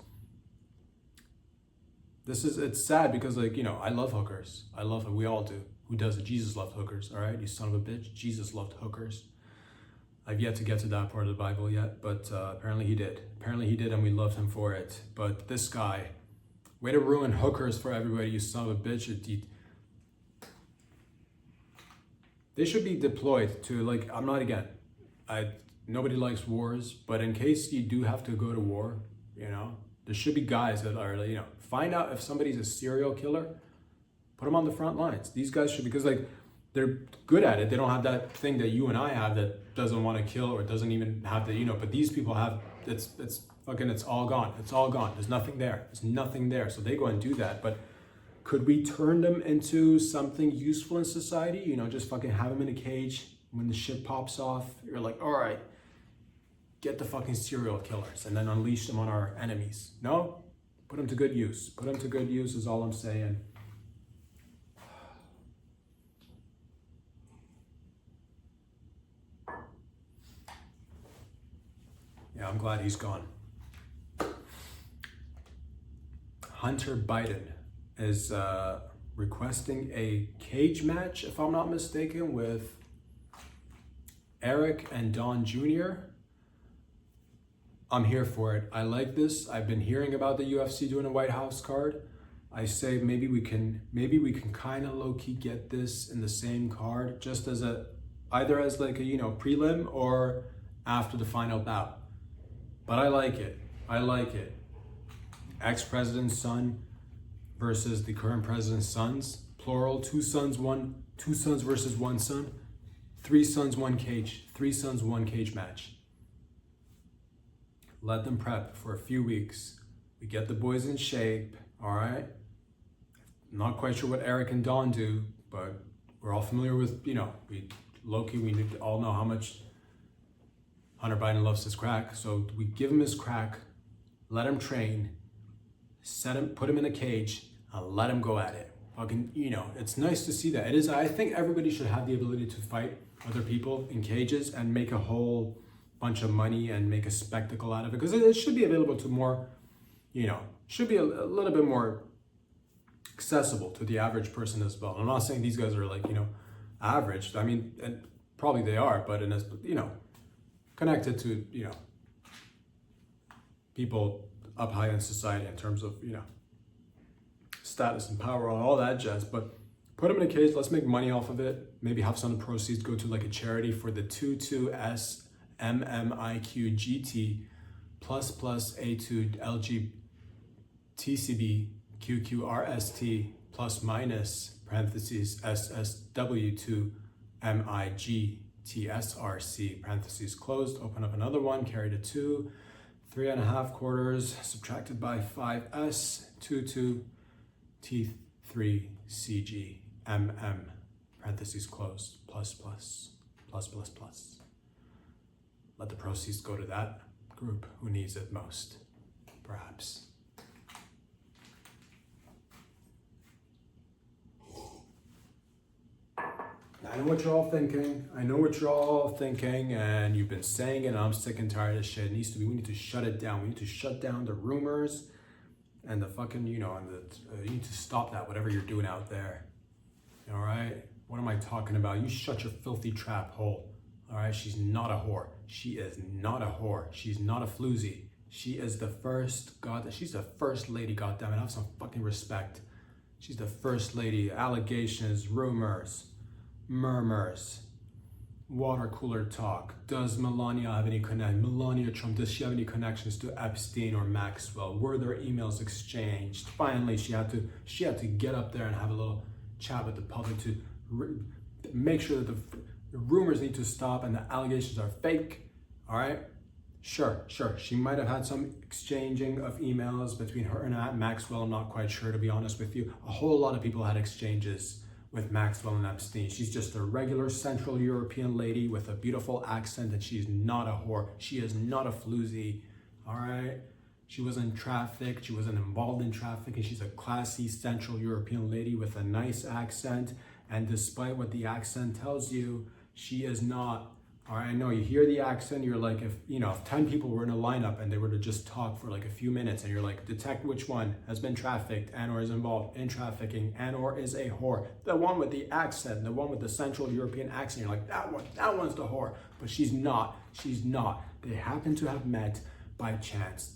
It's sad because I love hookers. I love it, we all do. Who doesn't? Jesus loved hookers, all right? You son of a bitch. Jesus loved hookers. I've yet to get to that part of the Bible yet, but apparently he did. And we loved him for it. But this guy, way to ruin hookers for everybody, you son of a bitch. They should be deployed to, I'm not again. Nobody likes wars, but in case you do have to go to war, there should be guys that are, find out if somebody's a serial killer, put them on the front lines. These guys should, because they're good at it. They don't have that thing that you and I have that doesn't want to kill or doesn't even have the, but these people have, it's all gone. It's all gone. There's nothing there. So they go and do that. But could we turn them into something useful in society? Just fucking have them in a cage. When the shit pops off, you're like, all right, get the fucking serial killers and then unleash them on our enemies. No, put them to good use. Put them to good use is all I'm saying. Yeah, I'm glad he's gone. Hunter Biden is requesting a cage match, if I'm not mistaken, with Eric and Don Jr. I'm here for it. I like this. I've been hearing about the UFC doing a White House card. I say maybe we can kind of low-key get this in the same card, just as either as like a prelim or after the final bout. But I like it. I like it. Ex-president's son versus the current president's sons, plural, two sons versus one son, three sons, one cage match. Let them prep for a few weeks. We get the boys in shape, all right? Not quite sure what Eric and Don do, but we're all familiar with, we all know how much Hunter Biden loves his crack. So we give him his crack, let him train, put him in a cage, and let him go at it. Fucking, it's nice to see that. It is. I think everybody should have the ability to fight other people in cages and make a whole bunch of money and make a spectacle out of it, because it should be available to more, should be a little bit more accessible to the average person as well. I'm not saying these guys are like, average. I mean, and probably they are, but in a, connected to, people up high in society in terms of, status and power and all that jazz. But put them in a cage, let's make money off of it. Maybe have some of the proceeds go to like a charity for the 22S MMIQ plus A2 LGTCB QQRST plus minus parentheses SSW2 MIGTSRC parentheses closed, open up another one, carry to 2, 3.5 quarters subtracted by 5S 22 T3CG MM parentheses closed plus. Let the proceeds go to that group who needs it most, perhaps. I know what you're all thinking. And you've been saying it, and I'm sick and tired of this shit. We need to shut it down. We need to shut down the rumors and the fucking, you need to stop that, whatever you're doing out there. All right? What am I talking about? You shut your filthy trap hole. All right? She's not a whore. She is not a whore. She's not a floozy. She is the first, she's the first lady, goddammit. Have some fucking respect. She's the first lady. Allegations, rumors, murmurs, water cooler talk. Does Melania have any Melania Trump, does she have any connections to Epstein or Maxwell? Were there emails exchanged? Finally, she had to get up there and have a little chat with the public to make sure that the rumors need to stop and the allegations are fake. All right? Sure. She might have had some exchanging of emails between her and Maxwell. I'm not quite sure, to be honest with you. A whole lot of people had exchanges with Maxwell and Epstein. She's just a regular Central European lady with a beautiful accent, and she's not a whore. She is not a floozy, all right? She wasn't trafficked. She wasn't involved in trafficking. She's a classy Central European lady with a nice accent, and despite what the accent tells you, she is not. All right, I know you hear the accent, you're like, if 10 people were in a lineup and they were to just talk for like a few minutes, and you're like, detect which one has been trafficked and or is involved in trafficking and or is a whore. The one with the accent, the one with the Central European accent, you're like, that one's the whore. But she's not. They happen to have met by chance.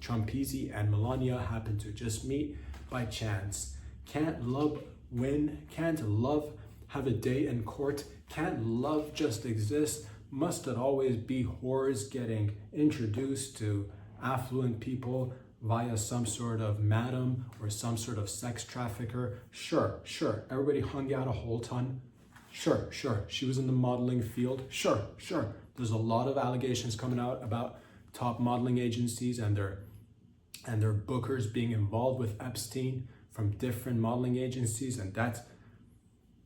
Trumpese and Melania happen to just meet by chance. Can't love win? Can't love have a day in court? Can't love just exist? Must it always be whores getting introduced to affluent people via some sort of madam or some sort of sex trafficker? Sure. Everybody hung out a whole ton. Sure. She was in the modeling field. Sure. There's a lot of allegations coming out about top modeling agencies and their bookers being involved with Epstein from different modeling agencies, and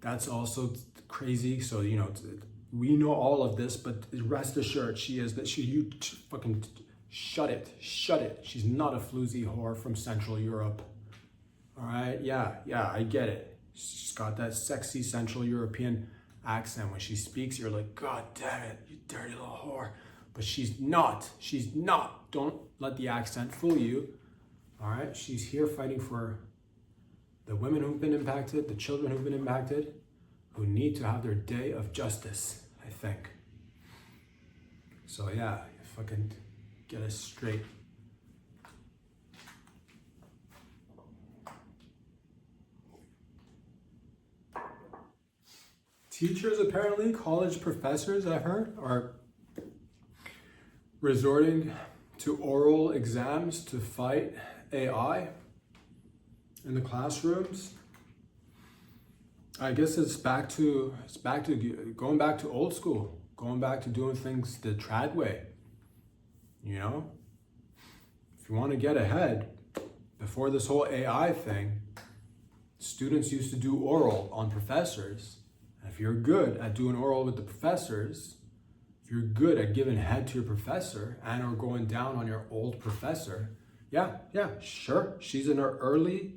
that's also crazy. So We know all of this, but rest assured, you fucking shut it. She's not a floozy whore from Central Europe. All right, yeah, I get it. She's got that sexy Central European accent. When she speaks, you're like, God damn it, you dirty little whore. But she's not. Don't let the accent fool you. All right, she's here fighting for the women who've been impacted, the children who've been impacted, who need to have their day of justice, I think. So yeah, fucking get us straight. Teachers, apparently, college professors, I've heard, are resorting to oral exams to fight AI in the classrooms. I guess it's back to going back to old school, going back to doing things the trad way. You know, if you want to get ahead, before this whole AI thing, students used to do oral on professors. If you're good at doing oral with the professors, if you're good at giving head to your professor and or going down on your old professor, yeah, sure, she's in her early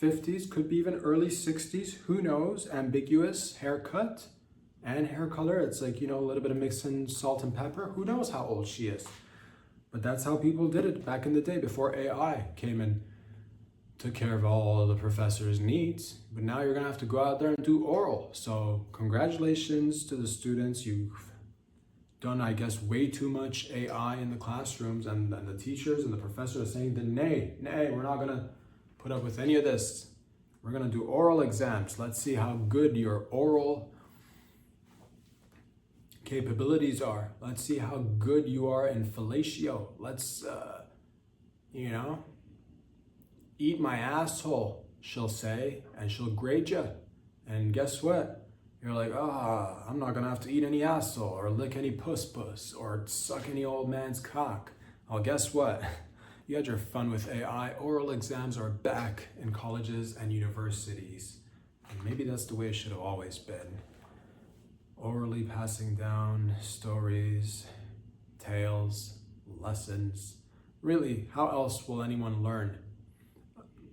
50s, could be even early 60s, who knows, ambiguous haircut and hair color. It's like, you know, a little bit of mixing salt and pepper. Who knows how old she is? But that's how people did it back in the day before AI came and took care of all of the professor's needs. But now you're gonna have to go out there and do oral. So congratulations to the students. You've done, I guess, way too much AI in the classrooms, and the teachers and the professors are saying that nay, we're not gonna put up with any of this. We're gonna do oral exams. Let's see how good your oral capabilities are. Let's see how good you are in fellatio. Let's, you know, eat my asshole, she'll say, and she'll grade you. And guess what? You're like, I'm not gonna have to eat any asshole or lick any puss or suck any old man's cock. Well, guess what? You had your fun with AI. Oral exams are back in colleges and universities. And maybe that's the way it should have always been. Orally passing down stories, tales, lessons. Really, how else will anyone learn?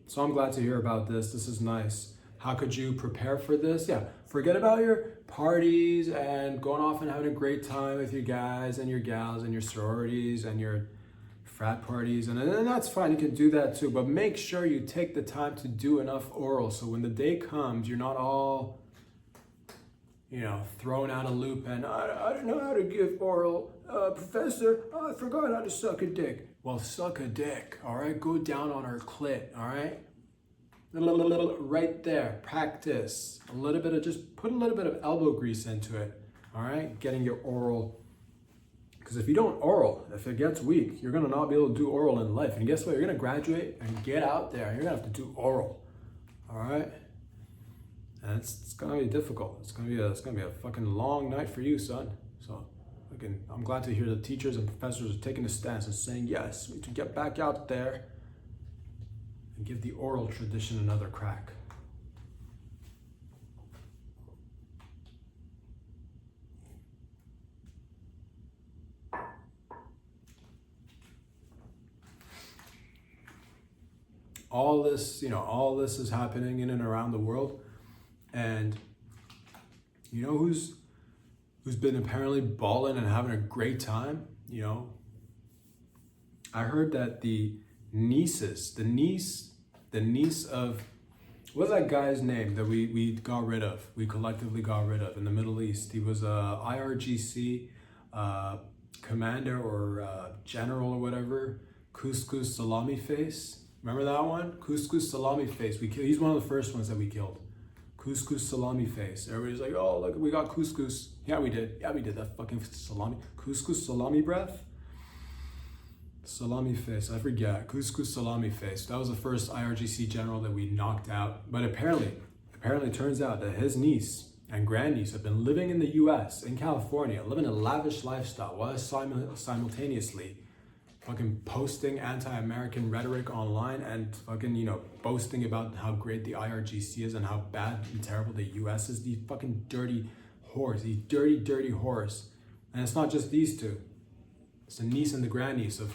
So I'm glad to hear about this. This is nice. How could you prepare for this? Yeah, forget about your parties and going off and having a great time with your guys and your gals and your sororities and your frat parties. And that's fine, you can do that too. But make sure you take the time to do enough oral so when the day comes, you're not all, you know, thrown out of loop and I don't know how to give oral. Professor, I forgot how to suck a dick. Well, suck a dick, all right? Go down on her clit, all right? Right there, practice. A little bit of, just put a little bit of elbow grease into it, all right? Getting your oral. Because if you don't oral, if it gets weak, you're gonna not be able to do oral in life. And guess what? You're gonna graduate and get out there. You're gonna have to do oral, all right? And it's gonna be difficult. It's gonna be a fucking long night for you, son. So. Again, I'm glad to hear the teachers and professors are taking a stance and saying, yes, we need to get back out there and give the oral tradition another crack. All this is happening in and around the world. And you know who's been apparently balling and having a great time, you know? I heard that the niece of, what's that guy's name that we got rid of, we collectively got rid of in the Middle East? He was a IRGC commander or general or whatever, Couscous Salami Face. Remember that one? Couscous Salami Face. He's one of the first ones that we killed. Couscous Salami Face. Everybody's like, oh, look, we got couscous. Yeah, we did. That fucking salami. Couscous Salami Breath? Salami Face. I forget. Couscous Salami Face. That was the first IRGC general that we knocked out. But apparently it turns out that his niece and grandniece have been living in the US, in California, living a lavish lifestyle while simultaneously fucking posting anti-American rhetoric online and fucking, you know, boasting about how great the IRGC is and how bad and terrible the US is. The fucking dirty whores, these dirty, dirty whores. And it's not just these two. It's the niece and the grandniece of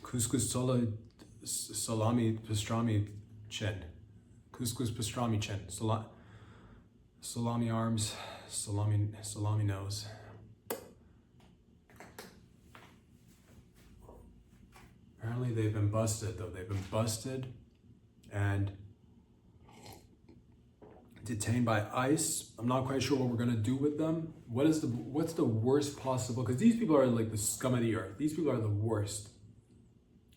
couscous salami pastrami chin. Couscous pastrami chin. Salami arms, salami nose. Apparently they've been busted though. They've been busted and detained by ICE. I'm not quite sure what we're gonna do with them. What's the worst possible? Because these people are like the scum of the earth. These people are the worst.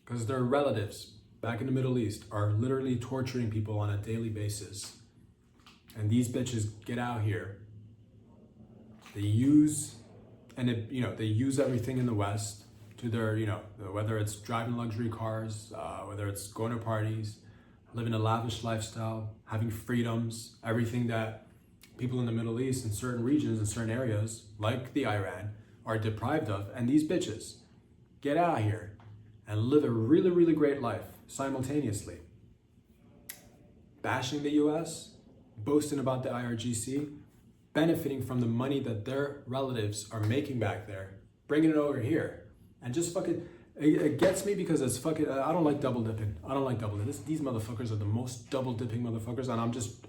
Because their relatives back in the Middle East are literally torturing people on a daily basis. And these bitches get out here. They use, they use everything in the West to their, whether it's driving luxury cars, whether it's going to parties, living a lavish lifestyle, having freedoms, everything that people in the Middle East in certain regions, in certain areas, like the Iran, are deprived of. And these bitches get out here and live a really, really great life simultaneously. Bashing the US, boasting about the IRGC, benefiting from the money that their relatives are making back there, bringing it over here, and just fucking, it gets me because it's fucking, I don't like double dipping. I don't like double dipping. These motherfuckers are the most double dipping motherfuckers, and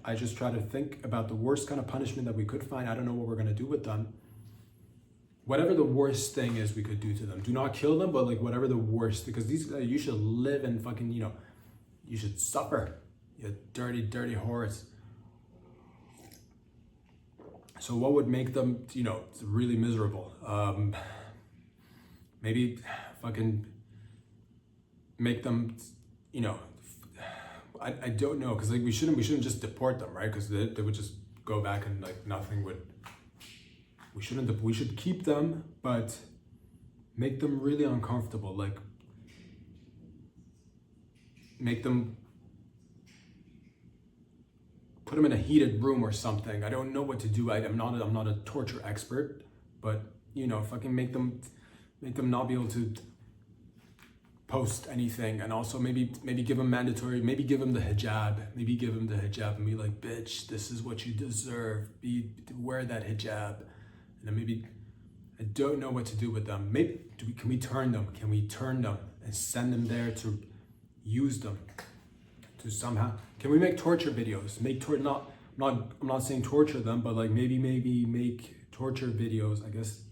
I just try to think about the worst kind of punishment that we could find. I don't know what we're gonna do with them. Whatever the worst thing is we could do to them. Do not kill them, but like whatever the worst, because these, you should live and fucking, you should suffer. You dirty, dirty whores. So what would make them, really miserable? Maybe fucking make them, I don't know, because like we shouldn't just deport them, right? Because they would just go back and like nothing would. We should keep them, but make them really uncomfortable. Like make them, put them in a heated room or something. I don't know what to do. I'm not a torture expert, but fucking make them not be able to post anything, and also maybe give them mandatory, maybe give them the hijab, and be like, bitch, this is what you deserve. Wear that hijab. And then maybe, I don't know what to do with them. Maybe can we turn them? Can we turn them and send them there to use them to somehow? Can we make torture videos? I'm not saying torture them, but like maybe make torture videos. I guess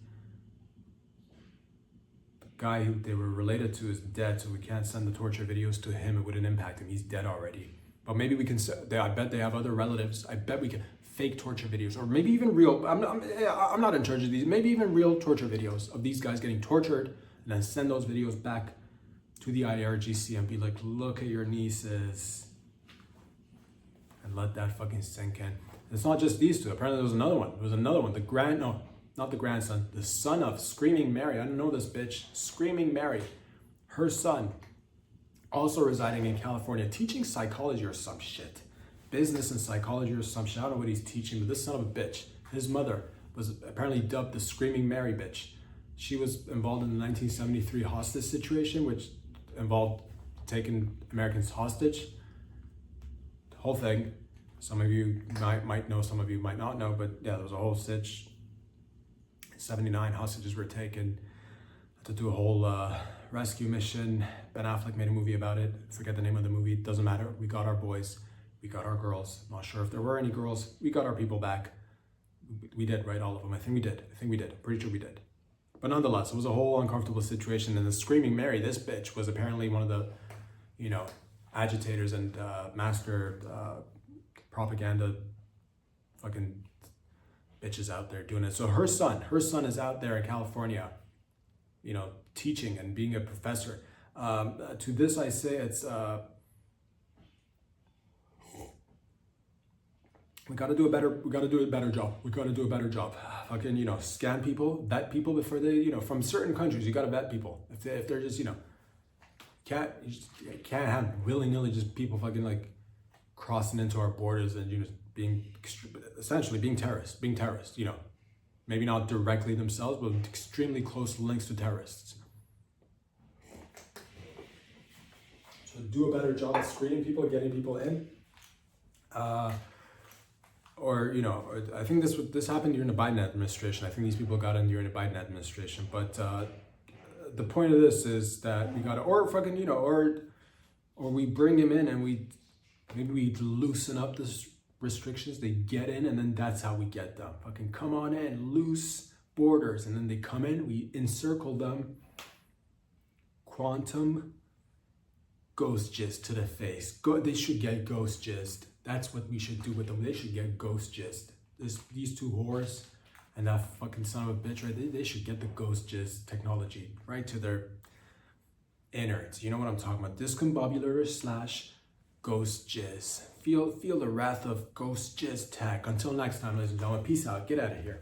the guy who they were related to is dead, so we can't send the torture videos to him. It wouldn't impact him. He's dead already. But maybe we can. I bet they have other relatives. I bet we can fake torture videos, or maybe even real. I'm not in charge of these. Maybe even real torture videos of these guys getting tortured, and then send those videos back to the IRGC and be like, look at your nieces, and let that fucking sink in. It's not just these two. Apparently there was another one. Not the grandson, the son of Screaming Mary. I don't know this bitch. Screaming Mary, her son, also residing in California, teaching psychology or some shit. Business and psychology or some shit. I don't know what he's teaching, but this son of a bitch, his mother was apparently dubbed the Screaming Mary bitch. She was involved in the 1973 hostage situation, which involved taking Americans hostage. The whole thing. Some of you might know, some of you might not know, but yeah, there was a whole sitch. 79 hostages were taken. Had to do a whole rescue mission. Ben Affleck made a movie about it. Forget the name of the movie. It doesn't matter. We got our boys. We got our girls. I'm not sure if there were any girls. We got our people back. We did, right? All of them. I think we did. Pretty sure we did. But nonetheless, it was a whole uncomfortable situation. And the Screaming Mary, this bitch, was apparently one of the, agitators and master propaganda fucking bitches out there doing it. So her son is out there in California, teaching and being a professor. To this I say it's, we got to do a better job. Fucking, scan people, vet people before they, from certain countries, you got to vet people. If they're just, you can't have willy-nilly just people fucking like crossing into our borders and, essentially being terrorists, maybe not directly themselves, but extremely close links to terrorists. So do a better job of screening people, getting people in. or I think this happened during the Biden administration. I think these people got in during the Biden administration. But the point of this is that we got to, or fucking, or we bring him in and maybe we loosen up the restrictions. They get in, and then that's how we get them. Fucking come on in, loose borders, and then they come in. We encircle them. Quantum ghost jizz to the face. They should get ghost jizzed. That's what we should do with them. They should get ghost jizzed. These two whores and that fucking son of a bitch, right? They should get the ghost jizz technology right to their innards. You know what I'm talking about? Discombobulator / ghost jizz. Feel the wrath of ghost jizz tech. Until next time, ladies and gentlemen. Peace out. Get out of here.